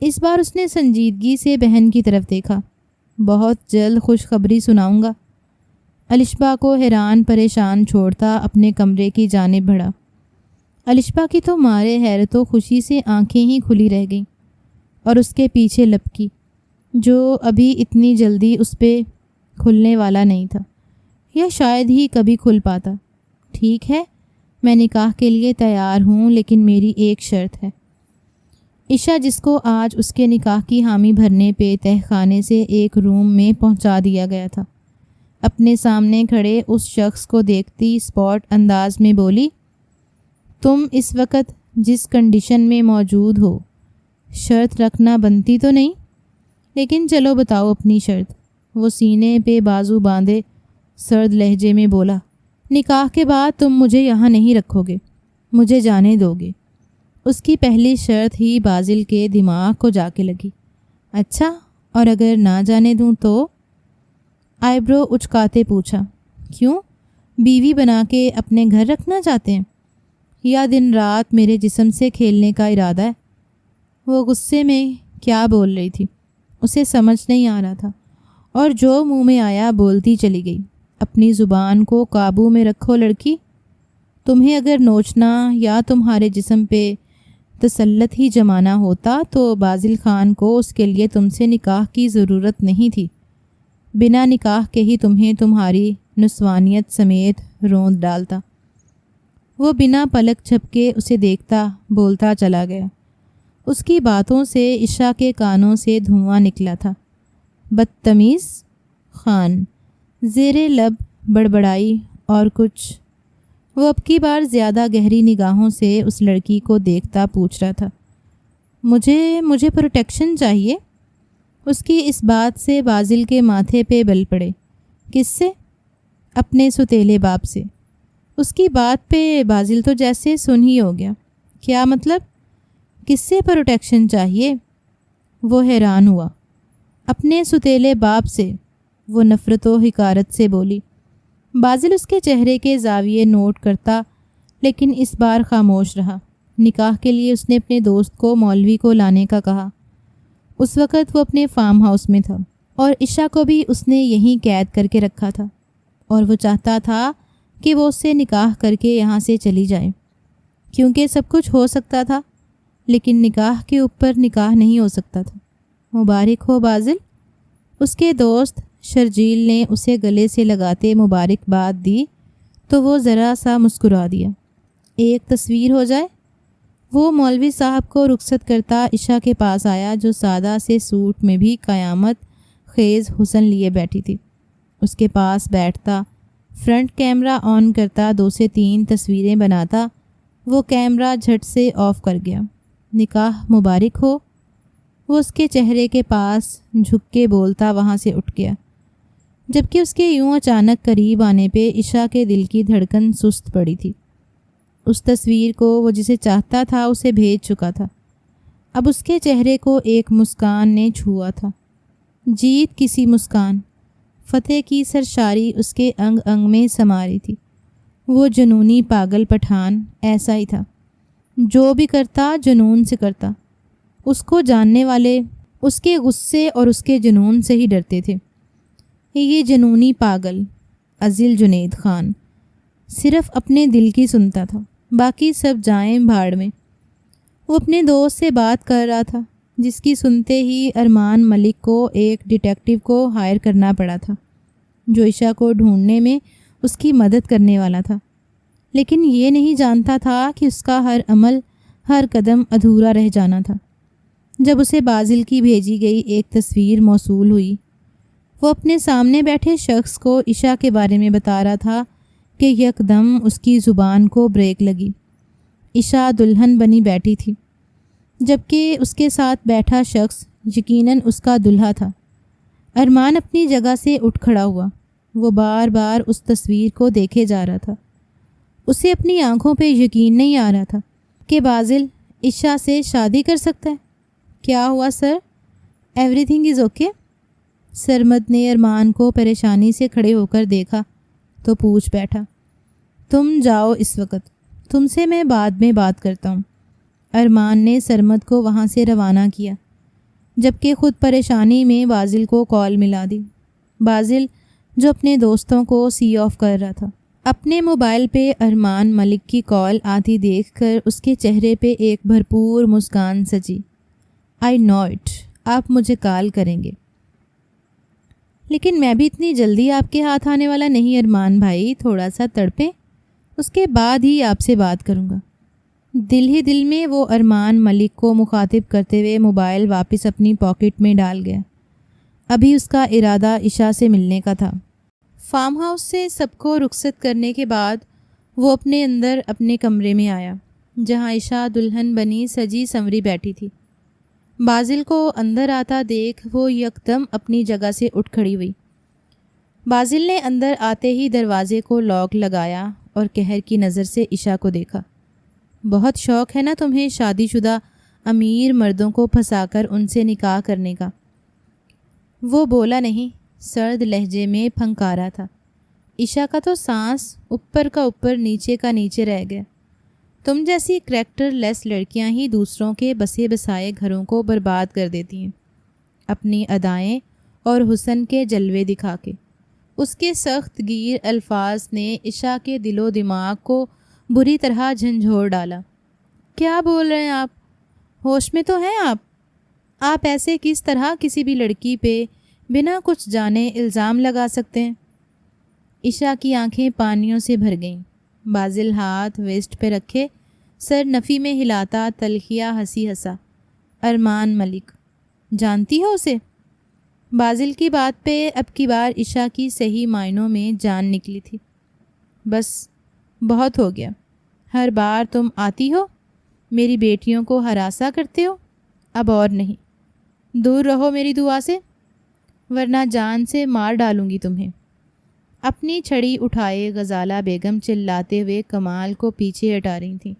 Speaker 1: اس بار اس نے سنجیدگی سے بہن کی طرف دیکھا۔ بہت جلد خوشخبری سناؤں گا۔ الشبا کو حیران پریشان چھوڑتا اپنے کمرے کی جانب بڑھا۔ الشبا کی تو مارے حیرت و خوشی سے آنکھیں ہی کھلی رہ گئیں، اور اس کے پیچھے لپکی جو ابھی اتنی جلدی اس پہ کھلنے والا نہیں تھا، یا شاید ہی کبھی کھل پاتا۔ ٹھیک ہے، میں نکاح کے لیے تیار ہوں، لیکن میری ایک شرط ہے۔ عشا، جس کو آج اس کے نکاح کی حامی بھرنے پہ تہ خانے سے ایک روم میں پہنچا دیا گیا تھا، اپنے سامنے کھڑے اس شخص کو دیکھتی اسپاٹ انداز میں بولی، تم اس وقت جس کنڈیشن میں موجود ہو شرط رکھنا بنتی تو نہیں، لیکن چلو بتاؤ اپنی شرط۔ وہ سینے پہ بازو باندھے سرد لہجے میں بولا، نکاح کے بعد تم مجھے یہاں نہیں رکھو گے، مجھے جانے دو گے۔ اس کی پہلی شرط ہی بازل کے دماغ کو جا کے لگی۔ اچھا، اور اگر نہ جانے دوں تو؟ آئی برو اچکاتے پوچھا۔ کیوں؟ بیوی بنا کے اپنے گھر رکھنا چاہتے ہیں یا دن رات میرے جسم سے کھیلنے کا ارادہ ہے؟ وہ غصے میں کیا بول رہی تھی اسے سمجھ نہیں آ رہا تھا، اور جو منہ میں آیا بولتی چلی گئی۔ اپنی زبان کو قابو میں رکھو لڑکی، تمہیں اگر نوچنا یا تمہارے جسم پہ تسلط ہی جمانا ہوتا تو بازل خان کو اس کے لیے تم سے نکاح کی ضرورت نہیں تھی۔ بنا نکاح کے ہی تمہیں تمہاری نسوانیت سمیت روند ڈالتا۔ وہ بنا پلک جھپکے اسے دیکھتا بولتا چلا گیا۔ اس کی باتوں سے عشا کے کانوں سے دھواں نکلا تھا۔ بدتمیز خان زیر لب بڑبڑائی اور کچھ۔ وہ اب کی بار زیادہ گہری نگاہوں سے اس لڑکی کو دیکھتا پوچھ رہا تھا، مجھے پروٹیکشن چاہیے۔ اس کی اس بات سے بازل کے ماتھے پہ بل پڑے۔ کس سے؟ اپنے ستیلے باپ سے۔ اس کی بات پہ بازل تو جیسے سن ہی ہو گیا۔ کیا مطلب؟ کس سے پروٹیکشن چاہیے؟ وہ حیران ہوا۔ اپنے ستیلے باپ سے، وہ نفرت و حقارت سے بولی۔ بازل اس کے چہرے کے زاویے نوٹ کرتا، لیکن اس بار خاموش رہا۔ نکاح کے لیے اس نے اپنے دوست کو مولوی کو لانے کا کہا۔ اس وقت وہ اپنے فارم ہاؤس میں تھا اور عشا کو بھی اس نے یہیں قید کر کے رکھا تھا، اور وہ چاہتا تھا کہ وہ اس سے نکاح کر کے یہاں سے چلی جائے۔ کیونکہ سب کچھ ہو سکتا تھا لیکن نکاح کے اوپر نکاح نہیں ہو سکتا تھا۔ مبارک ہو بازل، اس کے دوست شرجیل نے اسے گلے سے لگاتے مبارکباد دی تو وہ ذرا سا مسکرا دیا۔ ایک تصویر ہو جائے؟ وہ مولوی صاحب کو رخصت کرتا عشاء کے پاس آیا جو سادہ سے سوٹ میں بھی قیامت خیز حسن لیے بیٹھی تھی۔ اس کے پاس بیٹھتا، فرنٹ کیمرہ آن کرتا، 2 سے 3 تصویریں بناتا۔ وہ کیمرہ جھٹ سے آف کر گیا۔ نکاح مبارک ہو، وہ اس کے چہرے کے پاس جھک کے بولتا وہاں سے اٹھ گیا، جبکہ اس کے یوں اچانک قریب آنے پہ عشاء کے دل کی دھڑکن سست پڑی تھی۔ اس تصویر کو وہ جسے چاہتا تھا اسے بھیج چکا تھا۔ اب اس کے چہرے کو ایک مسکان نے چھوا تھا، جیت کسی مسکان، فتح کی سرشاری اس کے انگ انگ میں سما رہی تھی۔ وہ جنونی پاگل پٹھان ایسا ہی تھا، جو بھی کرتا جنون سے کرتا۔ اس کو جاننے والے اس کے غصے اور اس کے جنون سے ہی ڈرتے تھے۔ یہ جنونی پاگل عزیل جنید خان صرف اپنے دل کی سنتا تھا، باقی سب جائیں بھاڑ میں۔ وہ اپنے دوست سے بات کر رہا تھا جس کی سنتے ہی ارمان ملک کو ایک ڈیٹیکٹیو کو ہائر کرنا پڑا تھا جو عشاء کو ڈھونڈنے میں اس کی مدد کرنے والا تھا، لیکن یہ نہیں جانتا تھا کہ اس کا ہر عمل، ہر قدم ادھورا رہ جانا تھا۔ جب اسے بازل کی بھیجی گئی ایک تصویر موصول ہوئی، وہ اپنے سامنے بیٹھے شخص کو عشاء کے بارے میں بتا رہا تھا کہ یکدم اس کی زبان کو بریک لگی۔ عشاء دلہن بنی بیٹھی تھی، جبکہ اس کے ساتھ بیٹھا شخص یقیناً اس کا دلہا تھا۔ ارمان اپنی جگہ سے اٹھ کھڑا ہوا۔ وہ بار بار اس تصویر کو دیکھے جا رہا تھا۔ اسے اپنی آنکھوں پہ یقین نہیں آ رہا تھا کہ بازل عشاء سے شادی کر سکتا ہے۔ کیا ہوا sir? Everything is okay? Sarmad نے ارمان کو پریشانی سے کھڑے ہو کر دیکھا تو پوچھ بیٹھا۔ تم جاؤ اس وقت، تم سے میں بعد میں بات کرتا ہوں۔ ارمان نے سرمد کو وہاں سے روانہ کیا، جبکہ خود پریشانی میں بازل کو کال ملا دی۔ بازل جو اپنے دوستوں کو سی آف کر رہا تھا، اپنے موبائل پہ ارمان ملک کی کال آتی دیکھ کر اس کے چہرے پہ ایک بھرپور مسکان سجی۔ آئی نو اٹ، آپ مجھے کال کریں گے، لیکن میں بھی اتنی جلدی آپ کے ہاتھ آنے والا نہیں ارمان بھائی، تھوڑا سا تڑپیں، اس کے بعد ہی آپ سے بات کروں گا۔ دل ہی دل میں وہ ارمان ملک کو مخاطب کرتے ہوئے موبائل واپس اپنی پاکٹ میں ڈال گیا۔ ابھی اس کا ارادہ عشاء سے ملنے کا تھا۔ فارم ہاؤس سے سب کو رخصت کرنے کے بعد وہ اپنے اندر اپنے کمرے میں آیا جہاں عشاء دلہن بنی سجی سنوری بیٹھی تھی۔ بازل کو اندر آتا دیکھ وہ یکدم اپنی جگہ سے اٹھ کھڑی ہوئی۔ بازل نے اندر آتے ہی دروازے کو لاک لگایا اور قہر کی نظر سے عشاء کو دیکھا۔ بہت شوق ہے نا تمہیں شادی شدہ امیر مردوں کو پھنسا کر ان سے نکاح کرنے کا؟ وہ بولا نہیں، سرد لہجے میں پھنکارا تھا۔ عشاء کا تو سانس اوپر کا اوپر نیچے کا نیچے رہ گیا۔ تم جیسی کریکٹر لیس لڑکیاں ہی دوسروں کے بسے بسائے گھروں کو برباد کر دیتی ہیں اپنی ادائیں اور حسن کے جلوے دکھا کے۔ اس کے سخت گیر الفاظ نے عشاء کے دل و دماغ کو بری طرح جھنجھوڑ ڈالا۔ کیا بول رہے ہیں آپ؟ ہوش میں تو ہیں آپ ایسے کس طرح کسی بھی لڑکی پہ بنا کچھ جانے الزام لگا سکتے ہیں؟ عشاء کی آنکھیں پانیوں سے بھر گئیں۔ بازل ہاتھ ویسٹ پہ رکھے سر نفی میں ہلاتا تلخیہ ہنسی ہنسا۔ ارمان ملک، جانتی ہو اسے؟ بازل کی بات پہ اب کی بار عشاء کی صحیح معنوں میں جان نکلی تھی۔ بس بہت ہو گیا، ہر بار تم آتی ہو میری بیٹیوں کو ہراساں کرتے ہو، اب اور نہیں، دور رہو میری دعا سے ورنہ جان سے مار ڈالوں گی تمہیں۔ اپنی چھڑی اٹھائے غزالہ بیگم چلاتے ہوئے کمال کو پیچھے ہٹا رہی تھیں،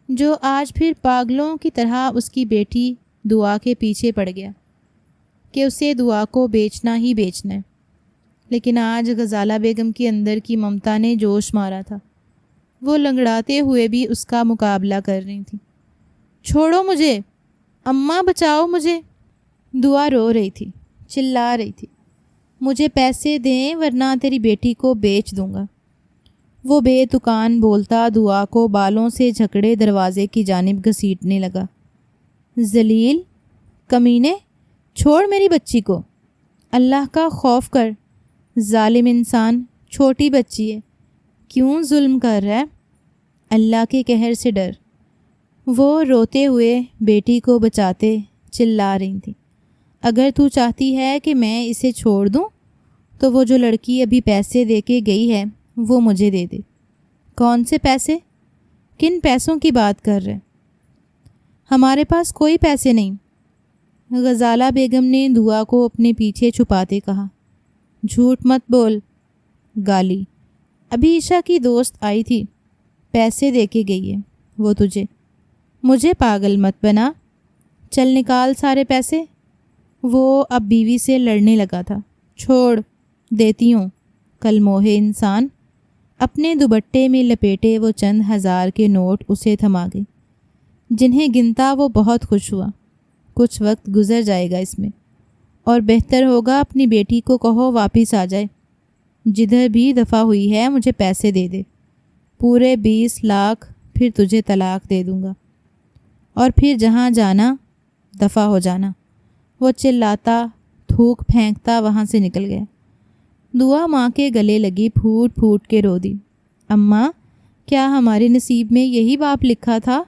Speaker 1: جو آج پھر پاگلوں کی طرح اس کی بیٹی دعا کے پیچھے پڑ گیا کہ اسے دعا کو بیچنا ہی بیچنا ہے۔ لیکن آج غزالہ بیگم کی اندر کی ممتا نے جوش مارا تھا، وہ لنگڑاتے ہوئے بھی اس کا مقابلہ کر رہی تھی۔ چھوڑو مجھے، اماں بچاؤ مجھے۔ دعا رو رہی تھی، چلا رہی تھی، مجھے پیسے دیں ورنہ تیری بیٹی کو بیچ دوں گا۔ وہ بے تکان بولتا دعا کو بالوں سے جھکڑے دروازے کی جانب گھسیٹنے لگا۔ ذلیل، کمینے، چھوڑ میری بچی کو، اللہ کا خوف کر، ظالم انسان، چھوٹی بچی ہے، کیوں ظلم کر رہا ہے؟ اللہ کے قہر سے ڈر۔ وہ روتے ہوئے بیٹی کو بچاتے چلا رہی تھی۔ اگر تو چاہتی ہے کہ میں اسے چھوڑ دوں تو وہ جو لڑکی ابھی پیسے دے کے گئی ہے وہ مجھے دے دے۔ کون سے پیسے؟ کن پیسوں کی بات کر رہے؟ ہمارے پاس کوئی پیسے نہیں، غزالہ بیگم نے دعا کو اپنے پیچھے چھپاتے کہا۔ جھوٹ مت بول۔ گالی۔ ابھی عشا کی دوست آئی تھی، پیسے دے کے گئی ہے وہ تجھے۔ مجھے پاگل مت بنا، چل نکال سارے پیسے۔ وہ اب بیوی سے لڑنے لگا تھا۔ چھوڑ، دیتی ہوں۔ کل موہے انسان۔ اپنے دوپٹے میں لپیٹے وہ چند ہزار کے نوٹ اسے تھما گئی، جنہیں گنتا وہ بہت خوش ہوا۔ کچھ وقت گزر جائے گا اس میں، اور بہتر ہوگا اپنی بیٹی کو کہو واپس آ جائے۔ جدھر بھی دفع ہوئی ہے مجھے پیسے دے دے، پورے 20 لاکھ، پھر تجھے طلاق دے دوں گا، اور پھر جہاں جانا دفع ہو جانا۔ وہ چلاتا تھوک پھینکتا وہاں سے نکل گیا۔ دعا ماں کے گلے لگی، پھوٹ پھوٹ کے رو دی۔ اماں، کیا ہمارے نصیب میں یہی باپ لکھا تھا؟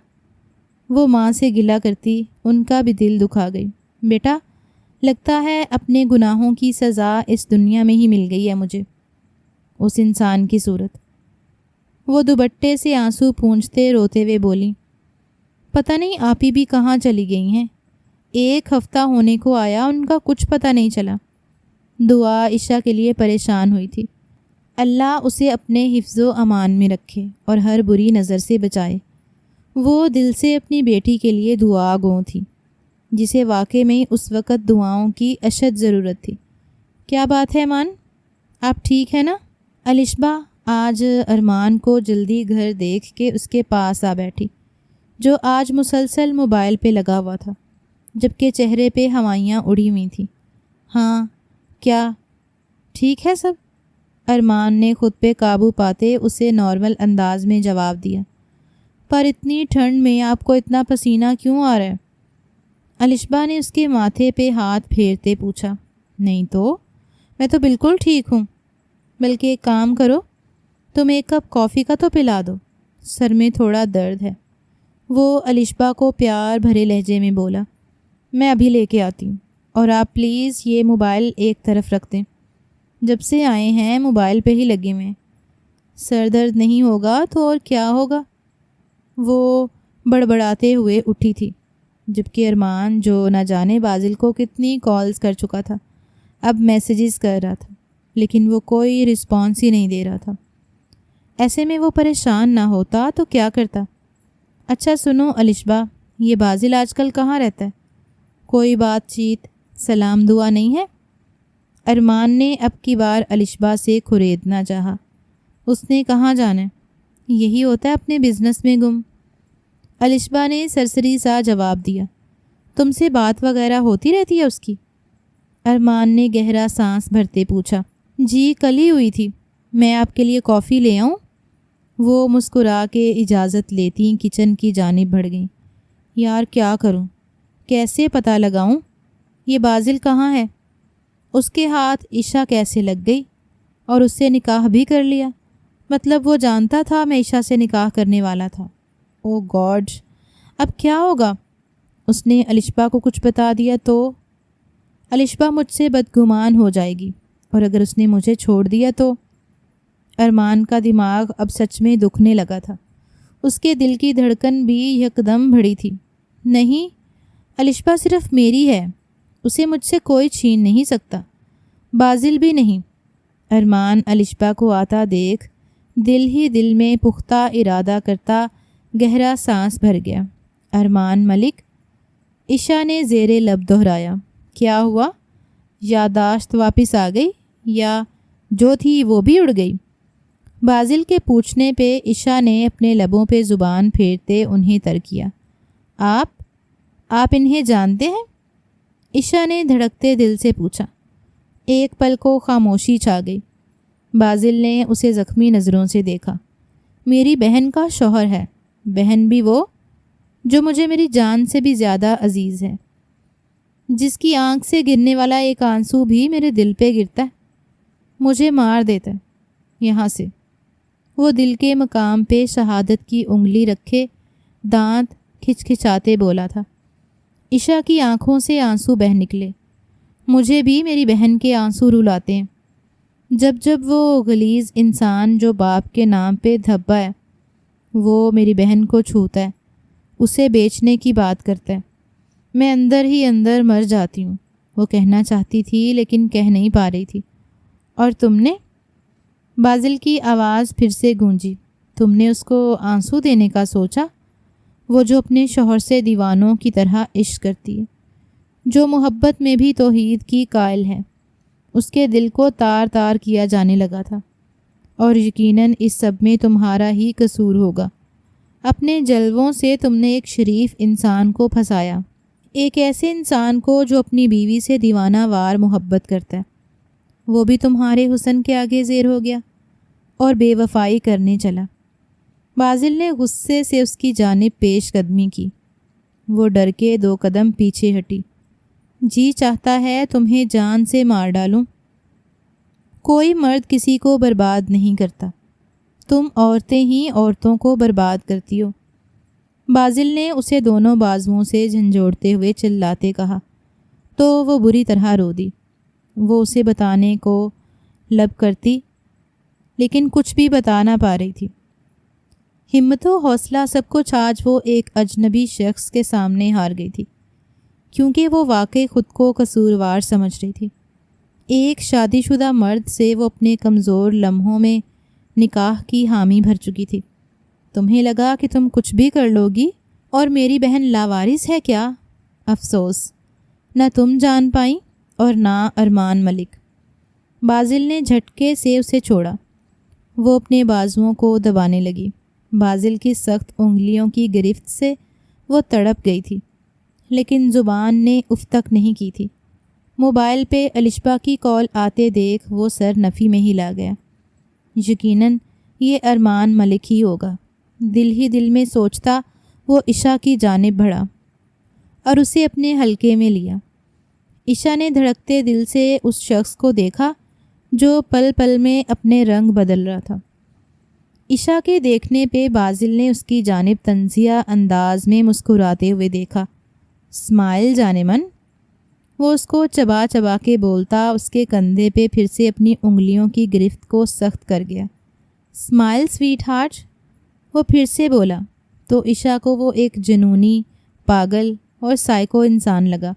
Speaker 1: وہ ماں سے گلہ کرتی، ان کا بھی دل دکھا گئی۔ بیٹا، لگتا ہے اپنے گناہوں کی سزا اس دنیا میں ہی مل گئی ہے مجھے۔ اس انسان کی صورت۔ وہ دوپٹے سے آنسو پونچھتے روتے ہوئے بولی، پتہ نہیں آپی بھی کہاں چلی گئی ہیں، 1 ہفتہ ہونے کو آیا ان کا کچھ پتہ نہیں چلا۔ دعا عشا کے لیے پریشان ہوئی تھی۔ اللہ اسے اپنے حفظ و امان میں رکھے اور ہر بری نظر سے بچائے۔ وہ دل سے اپنی بیٹی کے لیے دعا گو تھی، جسے واقعے میں اس وقت دعاؤں کی اشد ضرورت تھی۔ کیا بات ہے مان، آپ ٹھیک ہے نا؟ الشبہ آج ارمان کو جلدی گھر دیکھ کے اس کے پاس آ بیٹھی، جو آج مسلسل موبائل پہ لگا ہوا تھا، جبکہ چہرے پہ ہوائیاں اڑی ہوئی تھیں۔ ہاں، کیا ٹھیک ہے سب؟ ارمان نے خود پہ قابو پاتے اسے نارمل انداز میں جواب دیا۔ پر اتنی ٹھنڈ میں آپ کو اتنا پسینہ کیوں آ رہا ہے؟ الشبہ نے اس کے ماتھے پہ ہاتھ پھیرتے پوچھا۔ نہیں تو، میں تو بالکل ٹھیک ہوں، بلکہ ایک کام کرو، تم 1 کپ کافی کا تو پلا دو، سر میں تھوڑا درد ہے۔ وہ الشبہ کو پیار بھرے لہجے میں بولا۔ میں ابھی لے کے آتی ہوں، اور آپ پلیز یہ موبائل ایک طرف رکھ دیں، جب سے آئے ہیں موبائل پہ ہی لگے ہوئے ہیں۔ سر درد نہیں ہوگا تو اور کیا ہوگا؟ وہ بڑبڑاتے ہوئے اٹھی تھی، جبکہ ارمان جو نہ جانے بازل کو کتنی کالز کر چکا تھا اب میسیجز کر رہا تھا، لیکن وہ کوئی رسپانس ہی نہیں دے رہا تھا۔ ایسے میں وہ پریشان نہ ہوتا تو کیا کرتا؟ اچھا سنو الشبہ، یہ بازل آج کل کہاں رہتا ہے؟ کوئی بات چیت، سلام دعا نہیں ہے؟ ارمان نے اب کی بار الشبہ سے کھریدنا چاہا۔ اس نے کہاں جانا ہے؟ یہی ہوتا ہے اپنے بزنس میں گم۔ الشبہ نے سرسری سا جواب دیا۔ تم سے بات وغیرہ ہوتی رہتی ہے اس کی؟ ارمان نے گہرا سانس بھرتے پوچھا۔ جی کل ہی ہوئی تھی، میں آپ کے لیے کافی لے آؤں؟ وہ مسکرا کے اجازت لیتی کچن کی جانب بڑھ گئیں۔ یار کیا کروں، کیسے پتہ لگاؤں یہ بازل کہاں ہے؟ اس کے ہاتھ عشا کیسے لگ گئی اور اس سے نکاح بھی کر لیا؟ مطلب وہ جانتا تھا میں عشا سے نکاح کرنے والا تھا۔ او گاڈ، اب کیا ہوگا؟ اس نے الشبہ کو کچھ بتا دیا تو؟ الشبہ مجھ سے بدگمان ہو جائے گی، اور اگر اس نے مجھے چھوڑ دیا تو؟ ارمان کا دماغ اب سچ میں دکھنے لگا تھا۔ اس کے دل کی دھڑکن بھی یکدم بڑھی تھی۔ نہیں، الشبہ صرف میری ہے، اسے مجھ سے کوئی چھین نہیں سکتا، بازل بھی نہیں۔ ارمان الشبہ کو آتا دیکھ دل ہی دل میں پختہ ارادہ کرتا گہرا سانس بھر گیا۔ ارمان ملک، عشا نے زیر لب دہرایا۔ کیا ہوا؟ یادداشت واپس آ گئی یا جو تھی وہ بھی اڑ گئی؟ بازل کے پوچھنے پہ عشا نے اپنے لبوں پہ زبان پھیرتے انہیں تر کیا۔ آپ انہیں جانتے ہیں؟ عشا نے دھڑکتے دل سے پوچھا۔ ایک پل کو خاموشی چھا گئی۔ بازل نے اسے زخمی نظروں سے دیکھا۔ میری بہن کا شوہر ہے، بہن بھی وہ جو مجھے میری جان سے بھی زیادہ عزیز ہے، جس کی آنکھ سے گرنے والا ایک آنسو بھی میرے دل پہ گرتا ہے، مجھے مار دیتا ہے یہاں سے۔ وہ دل کے مقام پہ شہادت کی انگلی رکھے دانت کھچکھچاتے بولا تھا۔ عشا کی آنکھوں سے آنسو بہہ نکلے۔ مجھے بھی میری بہن کے آنسو رلاتے ہیں۔ جب جب وہ غلیظ انسان جو باپ کے نام پہ دھبا ہے، وہ میری بہن کو چھوتا ہے، اسے بیچنے کی بات کرتا ہے، میں اندر ہی اندر مر جاتی ہوں۔ وہ کہنا چاہتی تھی لیکن کہہ نہیں پا رہی تھی۔ اور تم نے؟ بازل کی آواز پھر سے گونجی۔ تم نے اس کو آنسو دینے کا سوچا؟ وہ جو اپنے شوہر سے دیوانوں کی طرح عشق کرتی ہے، جو محبت میں بھی توحید کی قائل ہے، اس کے دل کو تار تار کیا جانے لگا تھا، اور یقیناً اس سب میں تمہارا ہی قصور ہوگا۔ اپنے جلووں سے تم نے ایک شریف انسان کو پھنسایا، ایک ایسے انسان کو جو اپنی بیوی سے دیوانہ وار محبت کرتا ہے، وہ بھی تمہارے حسن کے آگے زیر ہو گیا اور بے وفائی کرنے چلا۔ بازل نے غصے سے اس کی جانب پیش قدمی کی۔ وہ ڈر کے 2 قدم پیچھے ہٹی۔ جی چاہتا ہے تمہیں جان سے مار ڈالوں۔ کوئی مرد کسی کو برباد نہیں کرتا، تم عورتیں ہی عورتوں کو برباد کرتی ہو۔ بازل نے اسے دونوں بازوؤں سے جھنجھوڑتے ہوئے چلاتے کہا تو وہ بری طرح رو دی۔ وہ اسے بتانے کو لب کرتی لیکن کچھ بھی بتا نہ پا رہی تھی۔ ہمت و حوصلہ سب کچھ آج وہ ایک اجنبی شخص کے سامنے ہار گئی تھی، کیونکہ وہ واقعی خود کو قصوروار سمجھ رہی تھی۔ ایک شادی شدہ مرد سے وہ اپنے کمزور لمحوں میں نکاح کی حامی بھر چکی تھی۔ تمہیں لگا کہ تم کچھ بھی کر لو گی اور میری بہن لاوارث ہے کیا؟ افسوس، نہ تم جان پائیں اور نہ ارمان ملک۔ بازل نے جھٹکے سے اسے چھوڑا۔ وہ اپنے بازوؤں کو دبانے لگی۔ بازل کی سخت انگلیوں کی گرفت سے وہ تڑپ گئی تھی، لیکن زبان نے اف تک نہیں کی تھی۔ موبائل پہ الشبا کی کال آتے دیکھ وہ سر نفی میں ہی لا گیا۔ یقیناً یہ ارمان ملک ہی ہوگا۔ دل ہی دل میں سوچتا وہ عشا کی جانب بڑھا اور اسے اپنے حلقے میں لیا۔ عشا نے دھڑکتے دل سے اس شخص کو دیکھا جو پل پل میں اپنے رنگ بدل رہا تھا۔ عشا کے دیکھنے پہ بازل نے اس کی جانب طنزیہ انداز میں مسکراتے ہوئے دیکھا۔ اسمائل جانے من، وہ اس کو چبا چبا کے بولتا اس کے کندھے پہ پھر سے اپنی انگلیوں کی گرفت کو سخت کر گیا۔ اسمائل سویٹ ہارٹ، وہ پھر سے بولا تو عشا کو وہ ایک جنونی، پاگل اور سائیکو انسان لگا۔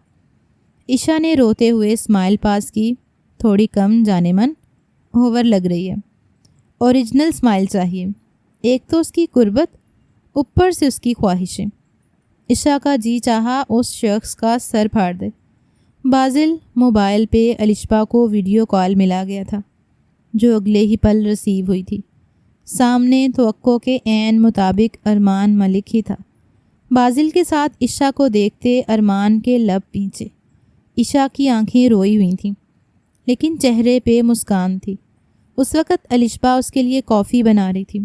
Speaker 1: عشا نے روتے ہوئے اسمائل پاس کی۔ تھوڑی کم جانے من، اوور لگ رہی ہے، اوریجنل اسمائل چاہیے۔ ایک تو اس کی قربت، اوپر سے اس کی خواہشیں۔ عشا کا جی چاہا اس شخص کا سر پھاڑ دے۔ بازل موبائل پہ الشبا کو ویڈیو کال ملا گیا تھا، جو اگلے ہی پل ریسیو ہوئی تھی۔ سامنے توقع کے عین مطابق ارمان ملک ہی تھا۔ بازل کے ساتھ عشا کو دیکھتے ارمان کے لب پیچھے۔ عشا کی آنکھیں روئی ہوئی تھیں لیکن چہرے پہ مسکان تھی۔ اس وقت الشبا اس کے لیے کافی بنا رہی تھی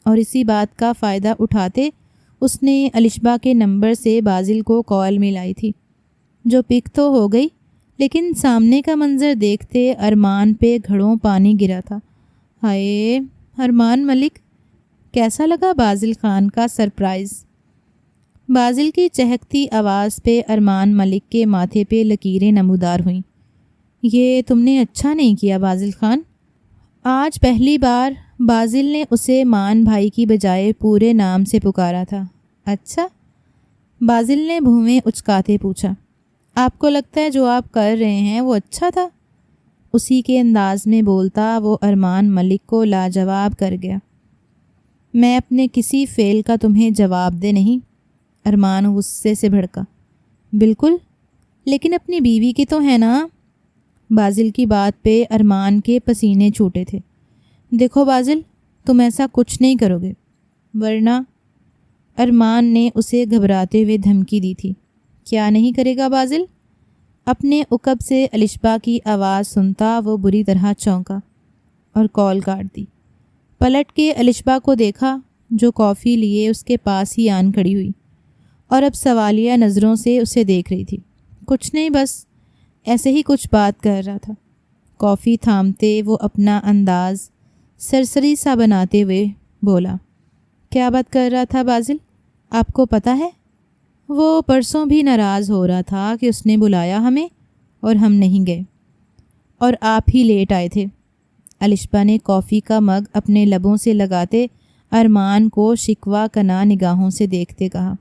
Speaker 1: اور اسی بات کا فائدہ اٹھاتے اس نے الشبا کے نمبر سے بازل کو کال ملائی تھی، جو پک تو ہو گئی لیکن سامنے کا منظر دیکھتے ارمان پہ گھڑوں پانی گرا تھا۔ ہائے ارمان ملک، کیسا لگا بازل خان کا سرپرائز؟ بازل کی چہکتی آواز پہ ارمان ملک کے ماتھے پہ لکیریں نمودار ہوئیں۔ یہ تم نے اچھا نہیں کیا بازل خان۔ آج پہلی بار بازل نے اسے مان بھائی کی بجائے پورے نام سے پکارا تھا۔ اچھا؟ بازل نے بھویں اچکاتے پوچھا۔ آپ کو لگتا ہے جو آپ کر رہے ہیں وہ اچھا تھا؟ اسی کے انداز میں بولتا وہ ارمان ملک کو لاجواب کر گیا۔ میں اپنے کسی فعل کا تمہیں جواب دے نہیں، ارمان غصے سے بھڑکا۔ بالکل، لیکن اپنی بیوی کی تو ہے نا؟ بازل کی بات پہ ارمان کے پسینے چھوٹے تھے۔ دیکھو بازل، تم ایسا کچھ نہیں کرو گے ورنہ، ارمان نے اسے گھبراتے ہوئے دھمکی دی تھی۔ کیا نہیں کرے گا بازل؟ اپنے عقب سے الشبا کی آواز سنتا وہ بری طرح چونکا۔ اور کال کاٹ دی۔ پلٹ کے الشبا کو دیکھا جو کافی لیے اس کے پاس ہی آن کھڑی ہوئی اور اب سوالیہ نظروں سے اسے دیکھ رہی تھی۔ کچھ نہیں، بس ایسے ہی کچھ بات کر رہا تھا۔ کافی تھامتے وہ اپنا انداز سرسری سا بناتے ہوئے بولا، کیا بات کر رہا تھا بازل؟ آپ کو پتہ ہے؟ وہ پرسوں بھی ناراض ہو رہا تھا کہ اس نے بلایا ہمیں اور ہم نہیں گئے، اور آپ ہی لیٹ آئے تھے۔ الشبا نے کافی کا مگ اپنے لبوں سے لگاتے ارمان کو شکوہ کنا نگاہوں سے دیکھتے کہا،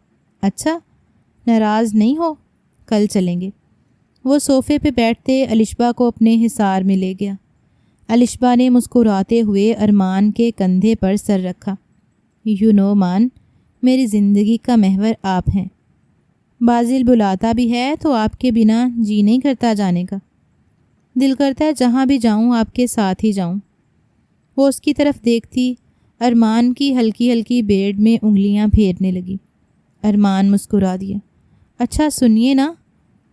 Speaker 1: اچھا ناراض نہیں ہو، کل چلیں گے۔ وہ صوفے پہ بیٹھتے الشبا کو اپنے حصار میں لے گیا۔ الشبا نے مسکراتے ہوئے ارمان کے کندھے پر سر رکھا۔ یو نو مان، میری زندگی کا محور آپ ہیں۔ بازل بلاتا بھی ہے تو آپ کے بنا جی نہیں کرتا جانے کا۔ دل کرتا ہے جہاں بھی جاؤں آپ کے ساتھ ہی جاؤں۔ وہ اس کی طرف دیکھتی ارمان کی ہلکی ہلکی بیڈ میں انگلیاں پھیرنے لگی۔ ارمان مسکرا دیا، اچھا سنیے نا،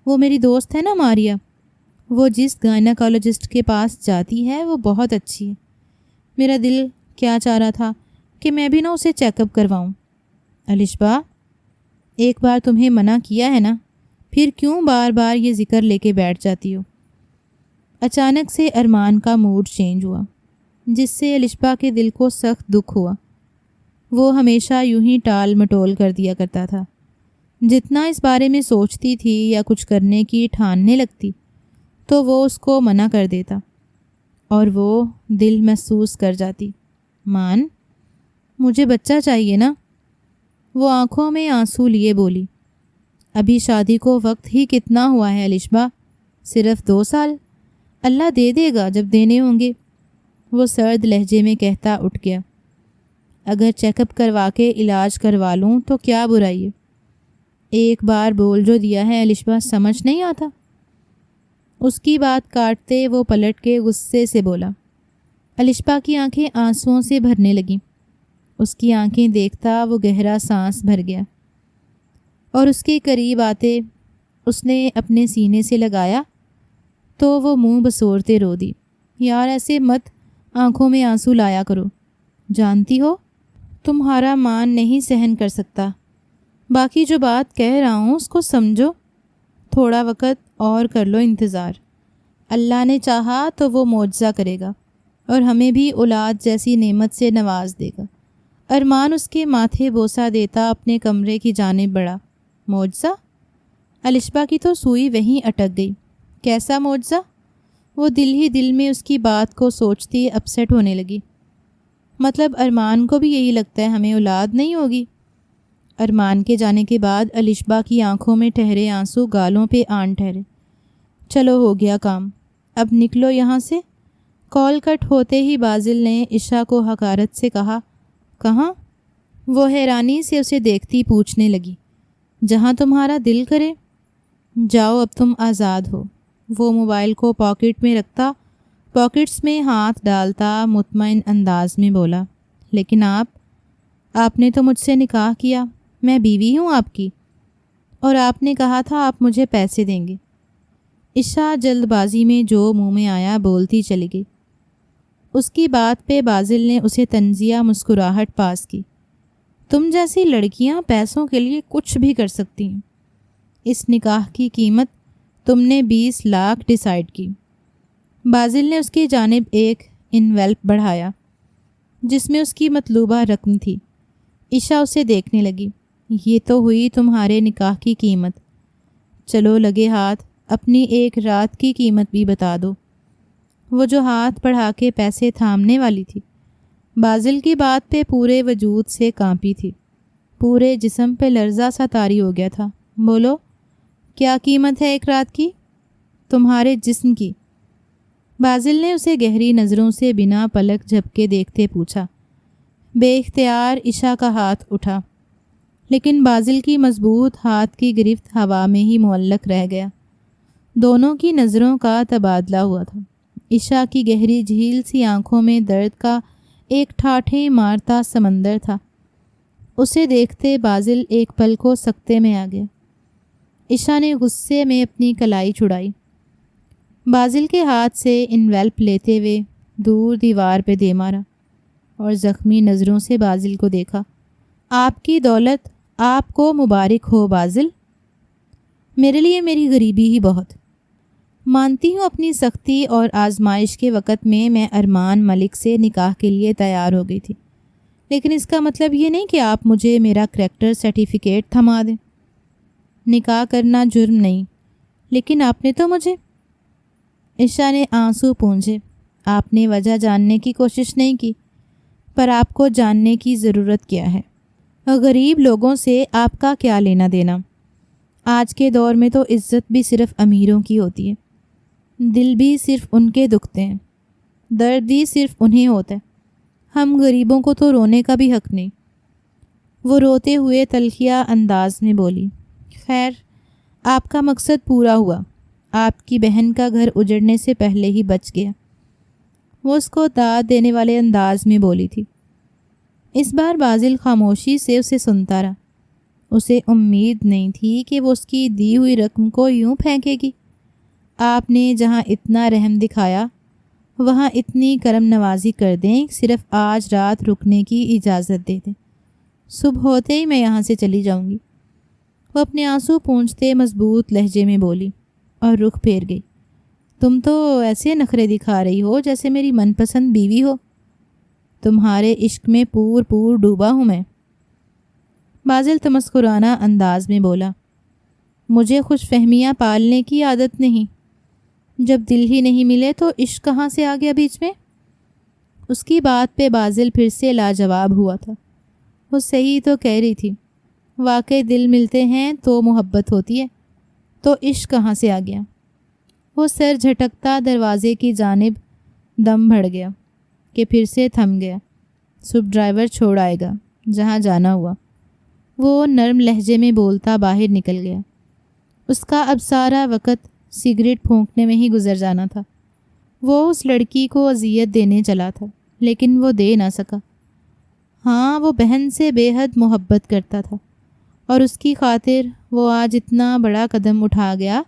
Speaker 1: وہ میری دوست ہے نا ماریا، وہ جس گائناکالوجسٹ کے پاس جاتی ہے وہ بہت اچھی ہے۔ میرا دل کیا چاہ رہا تھا کہ میں بھی نا اسے چیک اپ کرواؤں۔ الشبا، ایک بار تمہیں منع کیا ہے نا، پھر کیوں بار بار یہ ذکر لے کے بیٹھ جاتی ہو؟ اچانک سے ارمان کا موڈ چینج ہوا، جس سے الشبا کے دل کو سخت دکھ ہوا۔ وہ ہمیشہ یوں ہی ٹال مٹول کر دیا کرتا تھا۔ جتنا اس بارے میں سوچتی تھی یا کچھ کرنے کی ٹھاننے لگتی تو وہ اس کو منع کر دیتا اور وہ دل محسوس کر جاتی۔ مان، مجھے بچہ چاہیے نا۔ وہ آنکھوں میں آنسو لیے بولی، ابھی شادی کو وقت ہی کتنا ہوا ہے الشبا؟ صرف 2 سال۔ اللہ دے دے گا جب دینے ہوں گے۔ وہ سرد لہجے میں کہتا اٹھ گیا، اگر چیک اپ کروا کے علاج کروا لوں تو کیا برائی ہے؟ ایک بار بول جو دیا ہے الشبا، سمجھ نہیں آتا؟ اس کی بات کاٹتے وہ پلٹ کے غصے سے بولا۔ الشبا کی آنکھیں آنسوؤں سے بھرنے لگیں۔ اس کی آنکھیں دیکھتا وہ گہرا سانس بھر گیا اور اس کے قریب آتے اس نے اپنے سینے سے لگایا تو وہ منہ بسورتے رو دی۔ یار ایسے مت آنکھوں میں آنسو لایا کرو، جانتی ہو تمہارا مان نہیں سہن کر سکتا۔ باقی جو بات کہہ رہا ہوں اس کو سمجھو، تھوڑا وقت اور کر لو انتظار۔ اللہ نے چاہا تو وہ معجزہ کرے گا اور ہمیں بھی اولاد جیسی نعمت سے نواز دے گا۔ ارمان اس کے ماتھے بوسہ دیتا اپنے کمرے کی جانب بڑھا۔ معجزہ؟ الشبا کی تو سوئی وہیں اٹک گئی۔ کیسا معجزہ؟ وہ دل ہی دل میں اس کی بات کو سوچتی اپسیٹ ہونے لگی۔ مطلب ارمان کو بھی یہی لگتا ہے ہمیں اولاد نہیں ہوگی؟ ارمان کے جانے کے بعد الشبا کی آنکھوں میں ٹھہرے آنسو گالوں پہ آن ٹھہرے۔ چلو ہو گیا کام، اب نکلو یہاں سے۔ کال کٹ ہوتے ہی بازل نے عشا کو حقارت سے کہا، کہاں؟ وہ حیرانی سے اسے دیکھتی پوچھنے لگی، جہاں تمہارا دل کرے۔ جاؤ اب تم آزاد ہو۔ وہ موبائل کو پاکٹ میں رکھتا پاکٹس میں ہاتھ ڈالتا مطمئن انداز میں بولا، لیکن آپ نے تو مجھ سے نکاح کیا، میں بیوی ہوں آپ کی، اور آپ نے کہا تھا آپ مجھے پیسے دیں گے۔ عشا جلد بازی میں جو منہ میں آیا بولتی چلی گئی۔ اس کی بات پہ بازل نے اسے طنزیہ مسکراہٹ پاس کی، تم جیسی لڑکیاں پیسوں کے لیے کچھ بھی کر سکتی ہیں۔ اس نکاح کی قیمت تم نے 20 لاکھ ڈیسائیڈ کی۔ بازل نے اس کی جانب ایک انویلپ بڑھایا جس میں اس کی مطلوبہ رقم تھی۔ عشا اسے دیکھنے لگی، یہ تو ہوئی تمہارے نکاح کی قیمت، چلو لگے ہاتھ، اپنی ایک رات کی قیمت بھی بتا دو۔ وہ جو ہاتھ بڑھا کے پیسے تھامنے والی تھی بازل کی بات پہ پورے وجود سے کانپی تھی، پورے جسم پہ لرزہ سا طاری ہو گیا تھا۔ بولو کیا قیمت ہے ایک رات کی؟ تمہارے جسم کی۔ بازل نے اسے گہری نظروں سے بنا پلک جھپکے دیکھتے پوچھا۔ بے اختیار عشا کا ہاتھ اٹھا، لیکن بازل کی مضبوط ہاتھ کی گرفت ہوا میں ہی معلق رہ گیا۔ دونوں کی نظروں کا تبادلہ ہوا تھا۔ عشا کی گہری جھیل سی آنکھوں میں درد کا ایک ٹھاٹھیں مارتا سمندر تھا۔ اسے دیکھتے بازل ایک پل کو سکتے میں آ گیا۔ عشا نے غصے میں اپنی کلائی چھڑائی۔ بازل کے ہاتھ سے انویلپ لیتے ہوئے دور دیوار پہ دے مارا اور زخمی نظروں سے بازل کو دیکھا۔ آپ کی دولت آپ کو مبارک ہو بازل، میرے لیے میری غریبی ہی بہت۔ مانتی ہوں اپنی سختی اور آزمائش کے وقت میں ارمان ملک سے نکاح کے لیے تیار ہو گئی تھی، لیکن اس کا مطلب یہ نہیں کہ آپ مجھے میرا کریکٹر سرٹیفکیٹ تھما دیں۔ نکاح کرنا جرم نہیں، لیکن آپ نے تو مجھے… عشا نے آنسو پونجھے۔ آپ نے وجہ جاننے کی کوشش نہیں کی، پر آپ کو جاننے کی ضرورت کیا ہے؟ غریب لوگوں سے آپ کا کیا لینا دینا؟ آج کے دور میں تو عزت بھی صرف امیروں کی ہوتی ہے، دل بھی صرف ان کے دکھتے ہیں، درد بھی صرف انہیں ہوتا ہے۔ ہم غریبوں کو تو رونے کا بھی حق نہیں۔ وہ روتے ہوئے تلخیہ انداز میں بولی، خیر آپ کا مقصد پورا ہوا، آپ کی بہن کا گھر اجڑنے سے پہلے ہی بچ گیا۔ وہ اس کو داد دینے والے انداز میں بولی تھی۔ اس بار بازل خاموشی سے اسے سنتا رہا۔ اسے امید نہیں تھی کہ وہ اس کی دی ہوئی رقم کو یوں پھینکے گی۔ آپ نے جہاں اتنا رحم دکھایا وہاں اتنی کرم نوازی کر دیں، صرف آج رات رکنے کی اجازت دے دیں، صبح ہوتے ہی میں یہاں سے چلی جاؤں گی۔ وہ اپنے آنسو پونچھتے مضبوط لہجے میں بولی اور رخ پھیر گئی۔ تم تو ایسے نخرے دکھا رہی ہو جیسے میری من پسند بیوی ہو۔ تمہارے عشق میں پور پور ڈوبا ہوں میں۔ بازل تمسخرانہ انداز میں بولا، مجھے خوش فہمیاں پالنے کی عادت نہیں، جب دل ہی نہیں ملے تو عشق کہاں سے آ گیا بیچ میں؟ اس کی بات پہ بازل پھر سے لاجواب ہوا تھا۔ وہ صحیح تو کہہ رہی تھی، واقعی دل ملتے ہیں تو محبت ہوتی ہے، تو عشق کہاں سے آ گیا؟ وہ سر جھٹکتا دروازے کی جانب دم بڑھ گیا کہ پھر سے تھم گیا۔ صبح ڈرائیور چھوڑ آئے گا جہاں جانا ہوا۔ وہ نرم لہجے میں بولتا باہر نکل گیا۔ اس کا اب سارا وقت سگریٹ پھونکنے میں ہی گزر جانا تھا۔ وہ اس لڑکی کو اذیت دینے چلا تھا، لیکن وہ دے نہ سکا۔ ہاں، وہ بہن سے بے حد محبت کرتا تھا، اور اس کی خاطر وہ آج اتنا بڑا قدم اٹھا گیا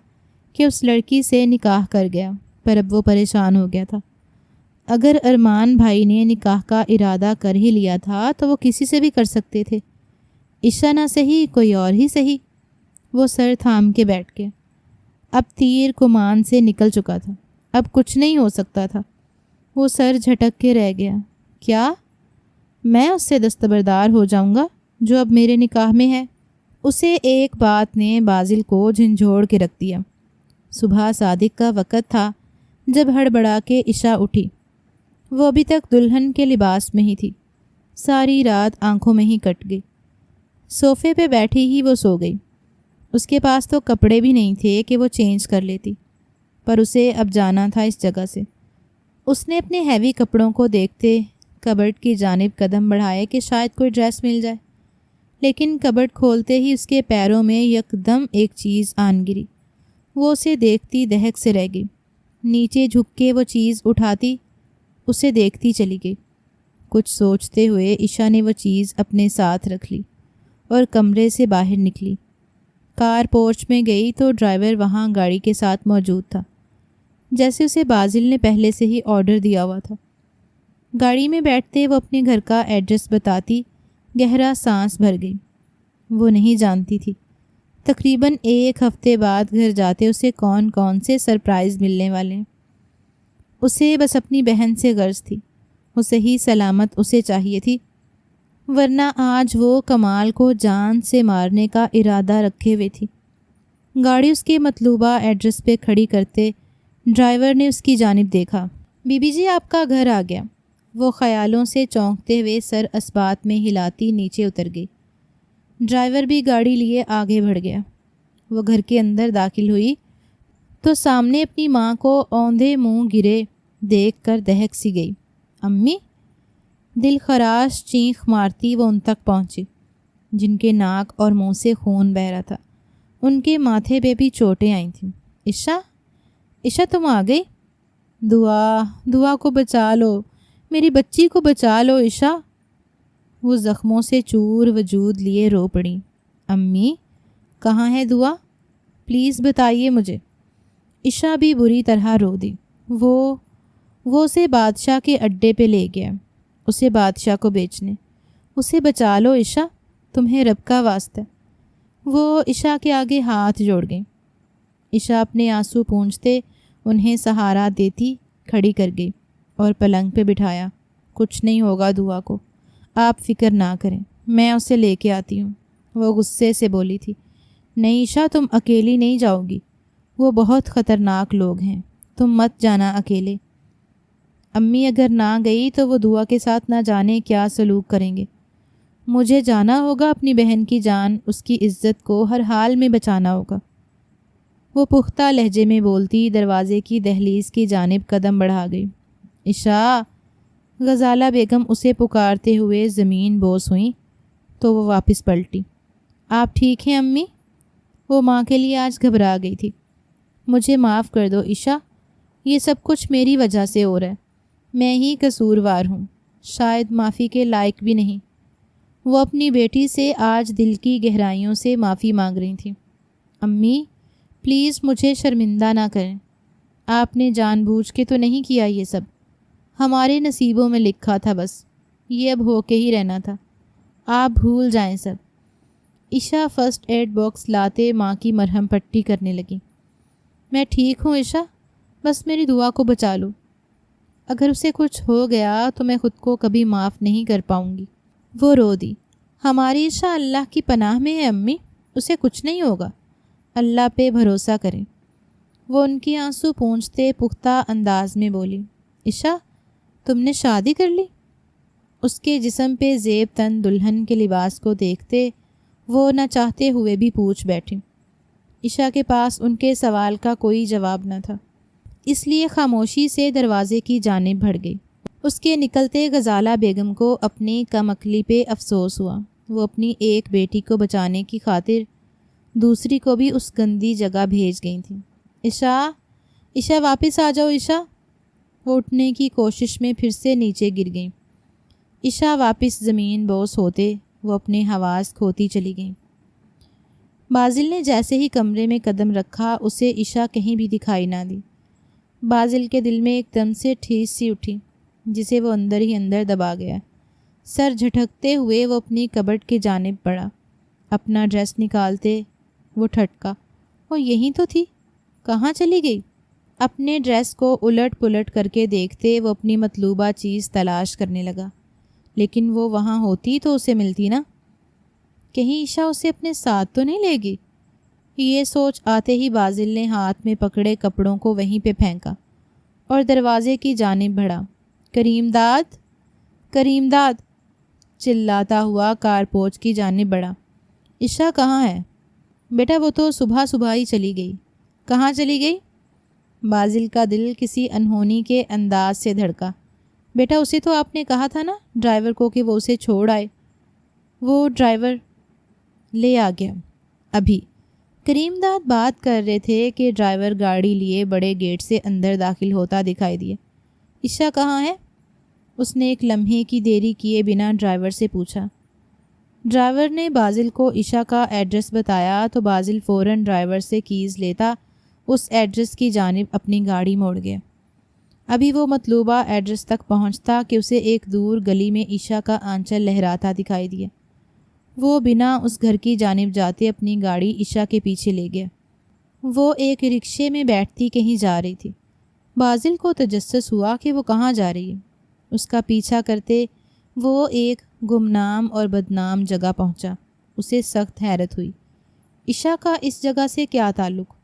Speaker 1: کہ اس لڑکی سے نکاح کر گیا، پر اب وہ پریشان ہو گیا تھا۔ اگر ارمان بھائی نے نکاح کا ارادہ کر ہی لیا تھا تو وہ کسی سے بھی کر سکتے تھے، عشا نہ صحیح کوئی اور ہی صحیح۔ وہ سر تھام کے بیٹھ گیا۔ اب تیر کمان سے نکل چکا تھا، اب کچھ نہیں ہو سکتا تھا۔ وہ سر جھٹک کے رہ گیا۔ کیا میں اس سے دستبردار ہو جاؤں گا جو اب میرے نکاح میں ہے؟ اسے ایک بات نے بازل کو جھنجھوڑ کے رکھ دیا۔ صبح صادق کا وقت تھا جب ہڑبڑا کے عشا اٹھی۔ وہ ابھی تک دلہن کے لباس میں ہی تھی، ساری رات آنکھوں میں ہی کٹ گئی۔ صوفے پہ بیٹھی ہی وہ سو گئی۔ اس کے پاس تو کپڑے بھی نہیں تھے کہ وہ چینج کر لیتی، پر اسے اب جانا تھا اس جگہ سے۔ اس نے اپنے ہیوی کپڑوں کو دیکھتے کبرڈ کی جانب قدم بڑھائے کہ شاید کوئی ڈریس مل جائے، لیکن کبرڈ کھولتے ہی اس کے پیروں میں یکدم ایک چیز آن گری۔ وہ اسے دیکھتی دہک سے رہ گئی۔ نیچے جھک کے وہ چیز اٹھاتی، اسے دیکھتی چلی گئی۔ کچھ سوچتے ہوئے عشا نے وہ چیز اپنے ساتھ رکھ لی اور کمرے سے باہر نکلی۔ کار پورچ میں گئی تو ڈرائیور وہاں گاڑی کے ساتھ موجود تھا، جیسے اسے بازل نے پہلے سے ہی آرڈر دیا ہوا تھا۔ گاڑی میں بیٹھتے وہ اپنے گھر کا ایڈریس بتاتی گہرا سانس بھر گئی۔ وہ نہیں جانتی تھی تقریباً 1 ہفتے بعد گھر جاتے اسے کون کون سے سرپرائز ملنے والے ہیں۔ اسے بس اپنی بہن سے غرض تھی، وہ صحیح سلامت اسے چاہیے تھی، ورنہ آج وہ کمال کو جان سے مارنے کا ارادہ رکھے ہوئے تھی۔ گاڑی اس کے مطلوبہ ایڈریس پہ کھڑی کرتے ڈرائیور نے اس کی جانب دیکھا۔ بی بی جی آپ کا گھر آ گیا۔ وہ خیالوں سے چونکتے ہوئے سر اسبات میں ہلاتی نیچے اتر گئی۔ ڈرائیور بھی گاڑی لیے آگے بڑھ گیا۔ وہ گھر کے اندر داخل ہوئی تو سامنے اپنی ماں کو اوندھے منہ گرے دیکھ کر دہک سی گئی۔ امی؟ دل خراش چینخ مارتی وہ ان تک پہنچی، جن کے ناک اور منہ سے خون بہہ رہا تھا۔ ان کے ماتھے پہ بھی چوٹیں آئی تھیں۔ عشا تم آ گئی؟ دعا کو بچا لو، میری بچی کو بچا لو عشا۔ وہ زخموں سے چور وجود لیے رو پڑی۔ امی کہاں ہے دعا؟ پلیز بتائیے مجھے۔ عشا بھی بری طرح رو دی۔ وہ اسے بادشاہ کے اڈے پہ لے گیا، اسے بادشاہ کو بیچنے۔ اسے بچا لو عشا، تمہیں رب کا واسطہ۔ وہ عشا کے آگے ہاتھ جوڑ گئی۔ عشا اپنے آنسو پونچھتے انہیں سہارا دیتی کھڑی کر گئی اور پلنگ پہ بٹھایا۔ کچھ نہیں ہوگا دعا کو، آپ فکر نہ کریں، میں اسے لے کے آتی ہوں۔ وہ غصے سے بولی تھی، نہیں عشا، تم اکیلی نہیں جاؤ گی، وہ بہت خطرناک لوگ ہیں، تم مت جانا اکیلے۔ امی اگر نہ گئی تو وہ دعا کے ساتھ نہ جانے کیا سلوک کریں گے۔ مجھے جانا ہوگا، اپنی بہن کی جان، اس کی عزت کو ہر حال میں بچانا ہوگا۔ وہ پختہ لہجے میں بولتی دروازے کی دہلیز کی جانب قدم بڑھا گئی۔ عشا، غزالہ بیگم اسے پکارتے ہوئے زمین بوس ہوئیں تو وہ واپس پلٹی۔ آپ ٹھیک ہیں امی؟ وہ ماں کے لیے آج گھبرا گئی تھی۔ مجھے معاف کر دو عشا، یہ سب کچھ میری وجہ سے ہو رہا ہے، میں ہی قصوروار ہوں، شاید معافی کے لائق بھی نہیں۔ وہ اپنی بیٹی سے آج دل کی گہرائیوں سے معافی مانگ رہی تھیں۔ امی پلیز مجھے شرمندہ نہ کریں، آپ نے جان بوجھ کے تو نہیں کیا یہ سب، ہمارے نصیبوں میں لکھا تھا، بس یہ اب ہو کے ہی رہنا تھا، آپ بھول جائیں سب۔ عشا فرسٹ ایڈ باکس لاتے ماں کی مرہم پٹی کرنے لگی۔ میں ٹھیک ہوں عشا، بس میری دعا کو بچا لو، اگر اسے کچھ ہو گیا تو میں خود کو کبھی معاف نہیں کر پاؤں گی۔ وہ رو دی۔ ہماری عشا اللہ کی پناہ میں ہے امی، اسے کچھ نہیں ہوگا، اللہ پہ بھروسہ کریں۔ وہ ان کی آنسو پونچھتے پختہ انداز میں بولی، عشا تم نے شادی کر لی؟ اس کے جسم پہ زیب تن دلہن کے لباس کو دیکھتے وہ نہ چاہتے ہوئے بھی پوچھ بیٹھی۔ عشا کے پاس ان کے سوال کا کوئی جواب نہ تھا، اس لیے خاموشی سے دروازے کی جانب بڑھ گئی۔ اس کے نکلتے غزالہ بیگم کو اپنی کم عقلی پہ افسوس ہوا۔ وہ اپنی ایک بیٹی کو بچانے کی خاطر دوسری کو بھی اس گندی جگہ بھیج گئی تھیں۔ عشا واپس آ جاؤ عشا۔ وہ اٹھنے کی کوشش میں پھر سے نیچے گر گئیں۔ عشا واپس زمین بوس ہوتے وہ اپنے حواس کھوتی چلی گئیں۔ بازل نے جیسے ہی کمرے میں قدم رکھا اسے عشا کہیں بھی دکھائی نہ دی۔ بازل کے دل میں ایک دم سے ٹھیس سی اٹھی جسے وہ اندر ہی اندر دبا گیا۔ سر جھٹکتے ہوئے وہ اپنی کبٹ کی جانب بڑھا۔ اپنا ڈریس نکالتے وہ ٹھٹکا، وہ یہیں تو تھی، کہاں چلی گئی؟ اپنے ڈریس کو الٹ پلٹ کر کے دیکھتے وہ اپنی مطلوبہ چیز تلاش کرنے لگا، لیکن وہ وہاں ہوتی تو اسے ملتی نا۔ کہیں عشا اسے اپنے ساتھ تو نہیں لے گی؟ یہ سوچ آتے ہی بازل نے ہاتھ میں پکڑے کپڑوں کو وہیں پہ پھینکا اور دروازے کی جانب بڑھا۔ کریم داد، کریم داد، چلاتا ہوا کارپوچ کی جانب بڑھا۔ عشا کہاں ہے؟ بیٹا وہ تو صبح صبح ہی چلی گئی۔ کہاں چلی گئی؟ بازل کا دل کسی انہونی کے انداز سے دھڑکا۔ بیٹا اسے تو آپ نے کہا تھا نا ڈرائیور کو کہ وہ اسے چھوڑ آئے۔ وہ ڈرائیور لے آ گیا ابھی۔ کریم داد بات کر رہے تھے کہ ڈرائیور گاڑی لیے بڑے گیٹ سے اندر داخل ہوتا دکھائی دیا۔ عشا کہاں ہے؟ اس نے ایک لمحے کی دیری کیے بنا ڈرائیور سے پوچھا۔ ڈرائیور نے بازل کو عشا کا ایڈریس بتایا تو بازل فوراً ڈرائیور سے کیز لیتا اس ایڈریس کی جانب اپنی گاڑی موڑ گیا۔ ابھی وہ مطلوبہ ایڈریس تک پہنچتا کہ اسے ایک دور گلی میں عشا کا آنچل لہراتا دکھائی دیا۔ وہ بنا اس گھر کی جانب جاتے اپنی گاڑی عشا کے پیچھے لے گیا۔ وہ ایک رکشے میں بیٹھتی کہیں جا رہی تھی۔ بازل کو تجسس ہوا کہ وہ کہاں جا رہی ہے۔ اس کا پیچھا کرتے وہ ایک گمنام اور بدنام جگہ پہنچا۔ اسے سخت حیرت ہوئی، عشا کا اس جگہ سے کیا تعلق؟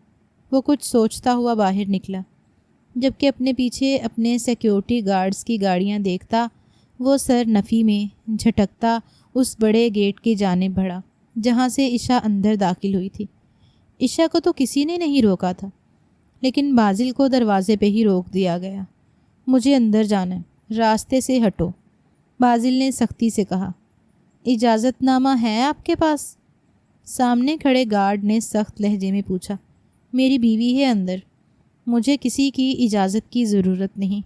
Speaker 1: وہ کچھ سوچتا ہوا باہر نکلا، جبکہ اپنے پیچھے اپنے سیکیورٹی گارڈز کی گاڑیاں دیکھتا وہ سر نفی میں جھٹکتا اس بڑے گیٹ کی جانب بڑھا جہاں سے عشا اندر داخل ہوئی تھی۔ عشا کو تو کسی نے نہیں روکا تھا، لیکن بازل کو دروازے پہ ہی روک دیا گیا۔ مجھے اندر جانا ہے، راستے سے ہٹو، بازل نے سختی سے کہا۔ اجازت نامہ ہے آپ کے پاس؟ سامنے کھڑے گارڈ نے سخت لہجے میں پوچھا۔ میری بیوی ہے اندر، مجھے کسی کی اجازت کی ضرورت نہیں۔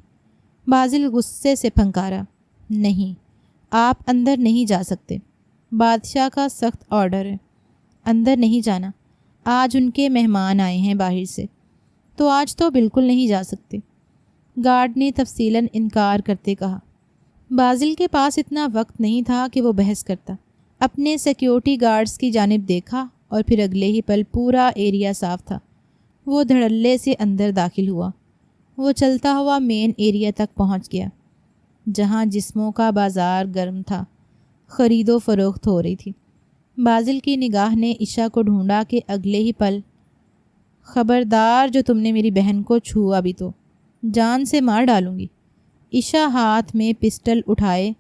Speaker 1: بازل غصے سے پھنکارا۔ نہیں، آپ اندر نہیں جا سکتے، بادشاہ کا سخت آرڈر ہے، اندر نہیں جانا۔ آج ان کے مہمان آئے ہیں باہر سے، تو آج تو بالکل نہیں جا سکتے۔ گارڈ نے تفصیلاً انکار کرتے کہا۔ بازل کے پاس اتنا وقت نہیں تھا کہ وہ بحث کرتا۔ اپنے سیکیورٹی گارڈز کی جانب دیکھا اور پھر اگلے ہی پل پورا ایریا صاف تھا۔ وہ دھڑلے سے اندر داخل ہوا۔ وہ چلتا ہوا مین ایریا تک پہنچ گیا، جہاں جسموں کا بازار گرم تھا، خرید و فروخت ہو رہی تھی۔ بازل کی نگاہ نے عشا کو ڈھونڈا کہ اگلے ہی پل، خبردار جو تم نے میری بہن کو چھوا بھی تو جان سے مار ڈالوں گی۔ عشا ہاتھ میں پسٹل اٹھائے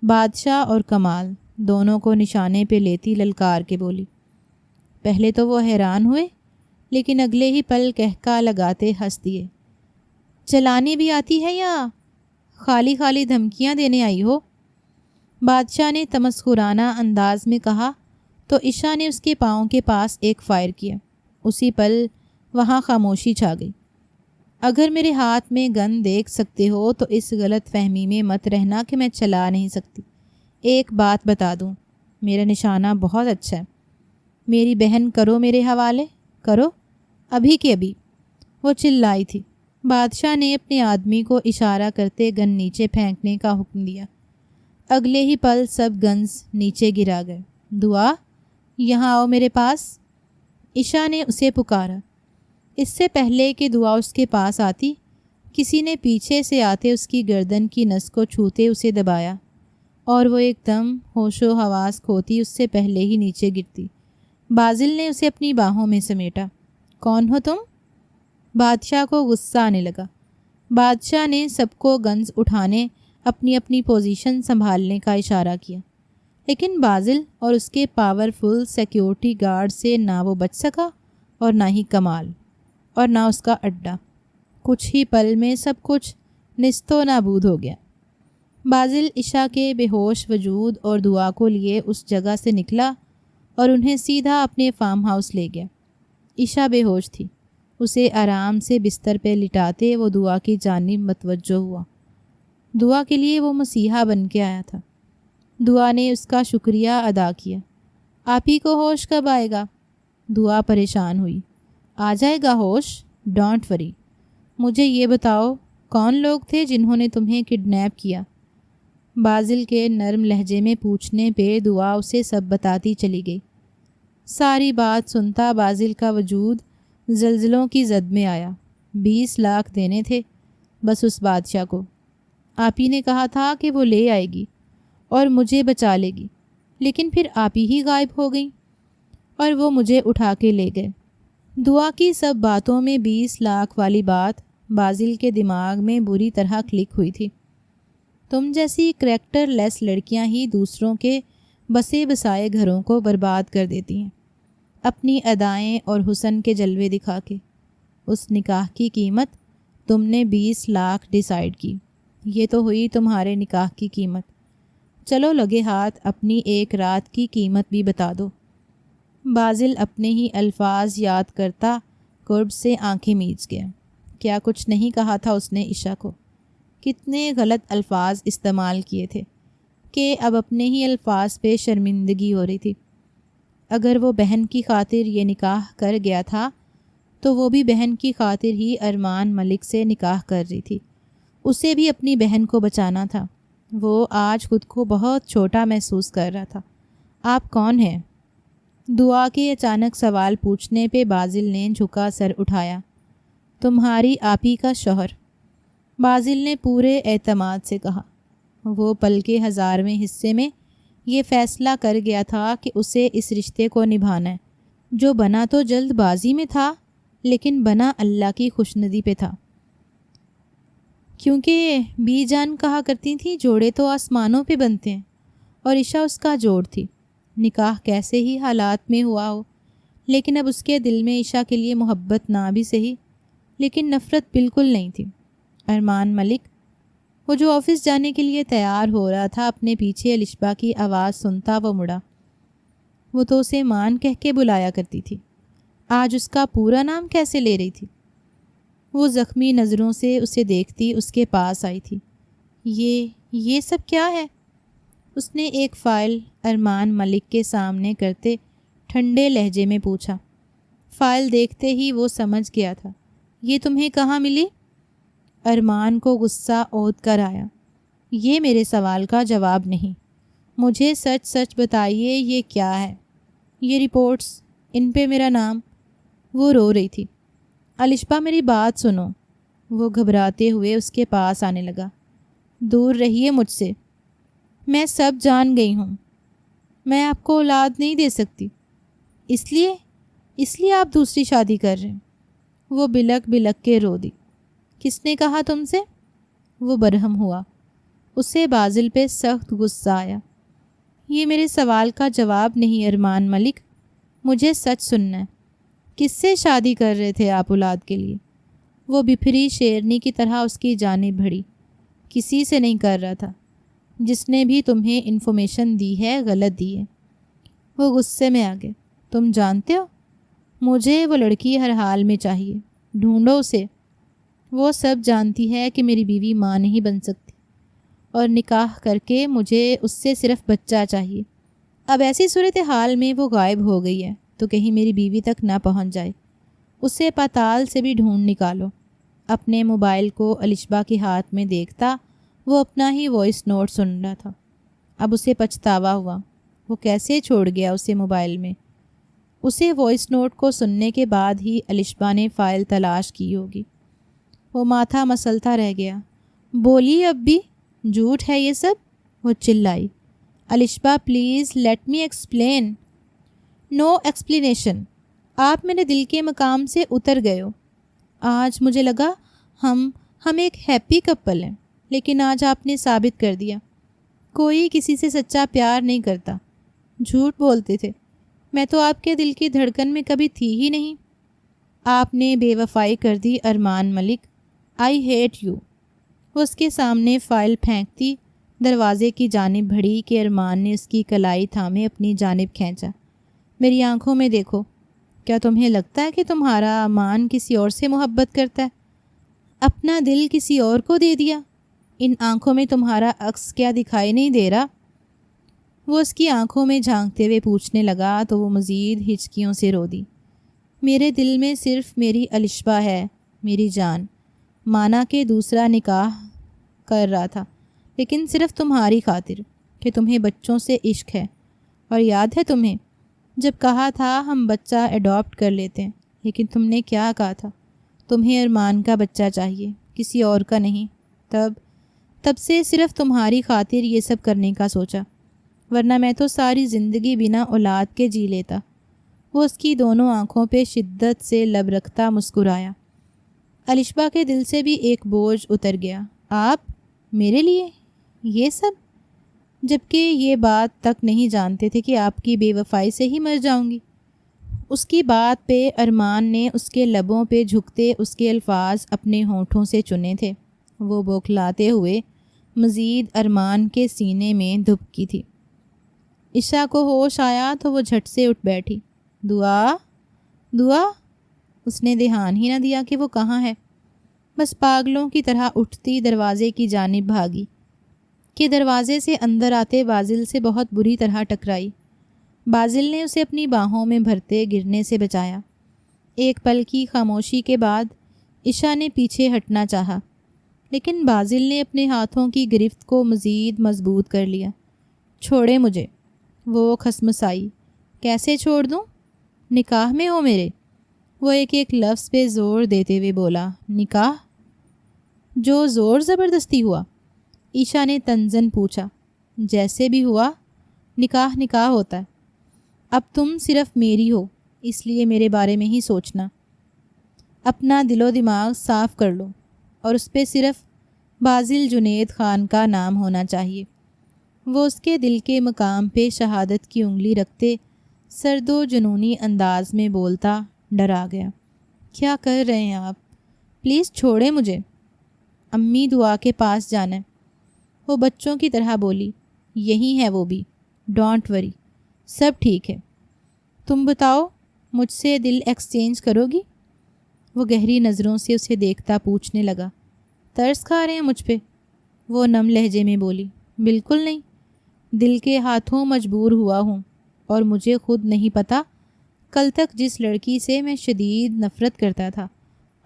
Speaker 1: بادشاہ اور کمال دونوں کو نشانے پہ لیتی للکار کے بولی۔ پہلے تو وہ حیران ہوئے، لیکن اگلے ہی پل کہکا لگاتے ہنس دیے۔ چلانی بھی آتی ہے یا خالی خالی دھمکیاں دینے آئی ہو؟ بادشاہ نے تمسخرانہ انداز میں کہا تو عشا نے اس کے پاؤں کے پاس ایک فائر کیا۔ اسی پل وہاں خاموشی چھا گئی۔ اگر میرے ہاتھ میں گن دیکھ سکتے ہو تو اس غلط فہمی میں مت رہنا کہ میں چلا نہیں سکتی۔ ایک بات بتا دوں، میرا نشانہ بہت اچھا ہے۔ میری بہن کرو میرے حوالے، کرو ابھی کے ابھی۔ وہ چلائی تھی۔ بادشاہ نے اپنے آدمی کو اشارہ کرتے گن نیچے پھینکنے کا حکم دیا۔ اگلے ہی پل سب گنز نیچے گرا گئے۔ دعا، یہاں آؤ میرے پاس، عشا نے اسے پکارا۔ اس سے پہلے کہ دعا اس کے پاس آتی، کسی نے پیچھے سے آتے اس کی گردن کی نس کو چھوتے اسے دبایا اور وہ ایک دم ہوش و حواس کھوتی اس سے پہلے ہی نیچے گرتی۔ بازل نے اسے اپنی باہوں میں سمیٹا۔ کون ہو تم؟ بادشاہ کو غصہ آنے لگا۔ بادشاہ نے سب کو گنز اٹھانے، اپنی اپنی پوزیشن سنبھالنے کا اشارہ کیا، لیکن بازل اور اس کے پاورفل سیکیورٹی گارڈ سے نہ وہ بچ سکا اور نہ ہی کمال اور نہ اس کا اڈا۔ کچھ ہی پل میں سب کچھ نیست و نابود ہو گیا۔ بازل عشا کے بے ہوش وجود اور دعا کو لیے اس جگہ سے نکلا اور انہیں سیدھا اپنے فارم ہاؤس لے گیا۔ عشا بے ہوش تھی۔ اسے آرام سے بستر پہ لٹاتے وہ دعا کی جانب متوجہ ہوا۔ دعا کے لیے وہ مسیحا بن کے آیا تھا۔ دعا نے اس کا شکریہ ادا کیا۔ آپ ہی کو ہوش کب آئے گا؟ دعا پریشان ہوئی۔ آ جائے گا ہوش، ڈونٹ وری۔ مجھے یہ بتاؤ، کون لوگ تھے جنہوں نے تمہیں کڈنیپ کیا؟ بازل کے نرم لہجے میں پوچھنے پہ دعا اسے سب بتاتی چلی گئی۔ ساری بات سنتا بازل کا وجود زلزلوں کی زد میں آیا۔ 20 لاکھ دینے تھے بس اس بادشاہ کو۔ آپ ہی نے کہا تھا کہ وہ لے آئے گی اور مجھے بچا لے گی، لیکن پھر آپ ہی غائب ہو گئیں اور وہ مجھے اٹھا کے لے گئے۔ دعا کی سب باتوں میں 20 لاکھ والی بات بازل کے دماغ میں بری طرح کلک ہوئی تھی۔ تم جیسی کریکٹر لیس لڑکیاں ہی دوسروں کے بسے بسائے گھروں کو برباد کر دیتی ہیں، اپنی ادائیں اور حسن کے جلوے دکھا کے۔ اس نکاح کی قیمت تم نے 20 لاکھ ڈیسائیڈ کی۔ یہ تو ہوئی تمہارے نکاح کی قیمت۔ چلو لگے ہاتھ اپنی ایک رات کی قیمت بھی بتا دو۔ بازل اپنے ہی الفاظ یاد کرتا قرب سے آنکھیں میچ گیا۔ کیا کچھ نہیں کہا تھا اس نے عشا کو؟ کتنے غلط الفاظ استعمال کیے تھے کہ اب اپنے ہی الفاظ پہ شرمندگی ہو رہی تھی۔ اگر وہ بہن کی خاطر یہ نکاح کر گیا تھا تو وہ بھی بہن کی خاطر ہی ارمان ملک سے نکاح کر رہی تھی۔ اسے بھی اپنی بہن کو بچانا تھا۔ وہ آج خود کو بہت چھوٹا محسوس کر رہا تھا۔ آپ کون ہیں؟ دعا کے اچانک سوال پوچھنے پہ بازل نے جھکا سر اٹھایا۔ تمہاری آپی کا شوہر، بازل نے پورے اعتماد سے کہا۔ وہ پل کے 1000ویں حصے میں یہ فیصلہ کر گیا تھا کہ اسے اس رشتے کو نبھانا ہے، جو بنا تو جلد بازی میں تھا لیکن بنا اللہ کی خوشندی پہ تھا۔ کیونکہ بی جان کہا کرتی تھی جوڑے تو آسمانوں پہ بنتے ہیں، اور عشا اس کا جوڑ تھی۔ نکاح کیسے ہی حالات میں ہوا ہو، لیکن اب اس کے دل میں عشا کے لیے محبت نہ بھی صحیح لیکن نفرت بالکل نہیں تھی۔ ارمان ملک، وہ جو آفس جانے کے لیے تیار ہو رہا تھا، اپنے پیچھے الشبا کی آواز سنتا وہ مڑا۔ وہ تو اسے مان کہہ کے بلایا کرتی تھی، آج اس کا پورا نام کیسے لے رہی تھی؟ وہ زخمی نظروں سے اسے دیکھتی اس کے پاس آئی تھی۔ یہ سب کیا ہے؟ اس نے ایک فائل ارمان ملک کے سامنے کرتے ٹھنڈے لہجے میں پوچھا۔ فائل دیکھتے ہی وہ سمجھ گیا تھا۔ یہ تمہیں کہاں ملی؟ ارمان کو غصہ اودھ کر آیا۔ یہ میرے سوال کا جواب نہیں، مجھے سچ سچ بتائیے یہ کیا ہے؟ یہ رپورٹس، ان پہ میرا نام۔ وہ رو رہی تھی۔ الشبا میری بات سنو۔ وہ گھبراتے ہوئے اس کے پاس آنے لگا۔ دور رہیے مجھ سے، میں سب جان گئی ہوں، میں آپ کو اولاد نہیں دے سکتی۔ اس لیے آپ دوسری شادی کر رہے ہیں؟ وہ بلک بلک کے رو دی۔ کس نے کہا تم سے؟ وہ برہم ہوا۔ اسے بازل پہ سخت غصہ آیا۔ یہ میرے سوال کا جواب نہیں ارمان ملک، مجھے سچ سننا ہے۔ کس سے شادی کر رہے تھے آپ اولاد کے لیے؟ وہ بپھری شیرنی کی طرح اس کی جانب بڑھی۔ کسی سے نہیں کر رہا تھا، جس نے بھی تمہیں انفارمیشن دی ہے غلط دی ہے۔ وہ غصے میں آ گئے۔ تم جانتے ہو، مجھے وہ لڑکی ہر حال میں چاہیے، ڈھونڈو اسے۔ وہ سب جانتی ہے کہ میری بیوی ماں نہیں بن سکتی، اور نکاح کر کے مجھے اس سے صرف بچہ چاہیے۔ اب ایسی صورتحال میں وہ غائب ہو گئی ہے تو کہیں میری بیوی تک نہ پہنچ جائے۔ اسے پاتال سے بھی ڈھونڈ نکالو۔ اپنے موبائل کو الشبا کے ہاتھ میں دیکھتا وہ اپنا ہی وائس نوٹ سن رہا تھا۔ اب اسے پچھتاوا ہوا، وہ کیسے چھوڑ گیا اسے موبائل میں۔ اسے وائس نوٹ کو سننے کے بعد ہی الشبا نے فائل تلاش کی ہوگی۔ وہ ماتھا مسلتا رہ گیا۔ بولی اب بھی، جھوٹ ہے یہ سب؟ وہ چلائی۔ Alshaba please let me explain. No explanation, آپ میرے دل کے مقام سے اتر گئے ہو۔ آج مجھے لگا ہم ایک ہیپی کپل ہیں، لیکن آج آپ نے ثابت کر دیا کوئی کسی سے سچا پیار نہیں کرتا۔ جھوٹ بولتے تھے، میں تو آپ کے دل کی دھڑکن میں کبھی تھی ہی نہیں۔ آپ نے بے وفائی کر دی ارمان ملک، آئی ہیٹ یو۔ وہ اس کے سامنے فائل پھینکتی دروازے کی جانب بڑھی کہ ارمان نے اس کی کلائی تھامے اپنی جانب کھینچا۔ میری آنکھوں میں دیکھو، کیا تمہیں لگتا ہے کہ تمہارا امان کسی اور سے محبت کرتا ہے؟ اپنا دل کسی اور کو دے دیا؟ ان آنکھوں میں تمہارا عکس کیا دکھائی نہیں دے رہا؟ وہ اس کی آنکھوں میں جھانکتے ہوئے پوچھنے لگا تو وہ مزید ہچکیوں سے رو دی۔ میرے دل میں صرف میری الشبا ہے میری جان، مانا کہ دوسرا نکاح کر رہا تھا، لیکن صرف تمہاری خاطر کہ تمہیں بچوں سے عشق ہے۔ اور یاد ہے تمہیں جب کہا تھا ہم بچہ ایڈاپٹ کر لیتے ہیں، لیکن تم نے کیا کہا تھا؟ تمہیں ارمان کا بچہ چاہیے، کسی اور کا نہیں۔ تب سے صرف تمہاری خاطر یہ سب کرنے کا سوچا، ورنہ میں تو ساری زندگی بنا اولاد کے جی لیتا۔ وہ اس کی دونوں آنکھوں پہ شدت سے لب رکھتا مسکرایا۔ الشبا کے دل سے بھی ایک بوجھ اتر گیا۔ آپ میرے لیے یہ سب؟ جبکہ یہ بات تک نہیں جانتے تھے کہ آپ کی بے وفائی سے ہی مر جاؤں گی۔ اس کی بات پہ ارمان نے اس کے لبوں پہ جھکتے اس کے الفاظ اپنے ہونٹوں سے چنے تھے۔ وہ بوکھلاتے ہوئے مزید ارمان کے سینے میں دھبکی تھی۔ عشا کو ہوش آیا تو وہ جھٹ سے اٹھ بیٹھی۔ دعا؟ اس نے دھیان ہی نہ دیا کہ وہ کہاں ہے، بس پاگلوں کی طرح اٹھتی دروازے کی جانب بھاگی کہ دروازے سے اندر آتے بازل سے بہت بری طرح ٹکرائی۔ بازل نے اسے اپنی باہوں میں بھرتے گرنے سے بچایا۔ ایک پل کی خاموشی کے بعد عشا نے پیچھے ہٹنا چاہا، لیکن بازل نے اپنے ہاتھوں کی گرفت کو مزید مضبوط کر لیا۔ چھوڑے مجھے، وہ کھسمسائی۔ کیسے چھوڑ دوں؟ نکاح میں ہو میرے؟ وہ ایک لفظ پہ زور دیتے ہوئے بولا۔ نکاح؟ جو زور زبردستی ہوا؟ عشا نے تنزن پوچھا۔ جیسے بھی ہوا، نکاح ہوتا ہے۔ اب تم صرف میری ہو، اس لیے میرے بارے میں ہی سوچنا۔ اپنا دل و دماغ صاف کر لو، اور اس پہ صرف بازل جنید خان کا نام ہونا چاہیے۔ وہ اس کے دل کے مقام پہ شہادت کی انگلی رکھتے سرد و جنونی انداز میں بولتا ڈرا گیا۔ کیا کر رہے ہیں آپ؟ پلیز چھوڑیں مجھے، امی دعا کے پاس جانا ہے۔ وہ بچوں کی طرح بولی۔ یہی ہے وہ بھی، ڈونٹ وری، سب ٹھیک ہے۔ تم بتاؤ، مجھ سے دل ایکسچینج کرو گی؟ وہ گہری نظروں سے اسے دیکھتا پوچھنے لگا۔ ترس کھا رہے ہیں مجھ پہ؟ وہ نم لہجے میں بولی۔ بالکل نہیں، دل کے ہاتھوں مجبور ہوا ہوں، اور مجھے خود نہیں پتہ کل تک جس لڑکی سے میں شدید نفرت کرتا تھا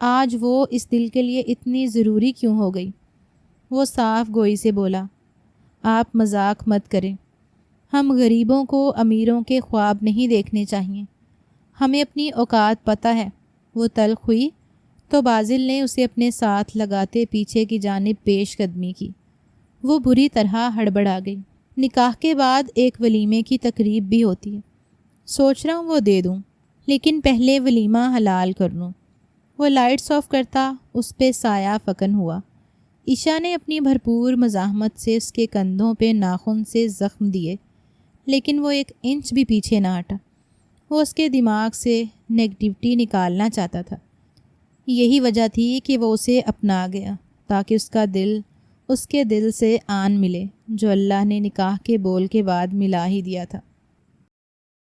Speaker 1: آج وہ اس دل کے لیے اتنی ضروری کیوں ہو گئی؟ وہ صاف گوئی سے بولا، آپ مذاق مت کریں، ہم غریبوں کو امیروں کے خواب نہیں دیکھنے چاہیے، ہمیں اپنی اوقات پتہ ہے۔ وہ تلخ ہوئی تو بازل نے اسے اپنے ساتھ لگاتے پیچھے کی جانب پیش قدمی کی۔ وہ بری طرح ہڑبڑا گئی۔ نکاح کے بعد ایک ولیمے کی تقریب بھی ہوتی ہے، سوچ رہا ہوں وہ دے دوں، لیکن پہلے ولیمہ حلال کر لوں۔ وہ لائٹس آف کرتا اس پہ سایہ فکن ہوا۔ عشا نے اپنی بھرپور مزاحمت سے اس کے کندھوں پہ ناخن سے زخم دیے، لیکن وہ ایک انچ بھی پیچھے نہ ہٹا۔ وہ اس کے دماغ سے نیگیٹیوٹی نکالنا چاہتا تھا۔ یہی وجہ تھی کہ وہ اسے اپنا گیا، تاکہ اس کا دل اس کے دل سے آن ملے جو اللہ نے نکاح کے بول کے بعد ملا ہی دیا تھا۔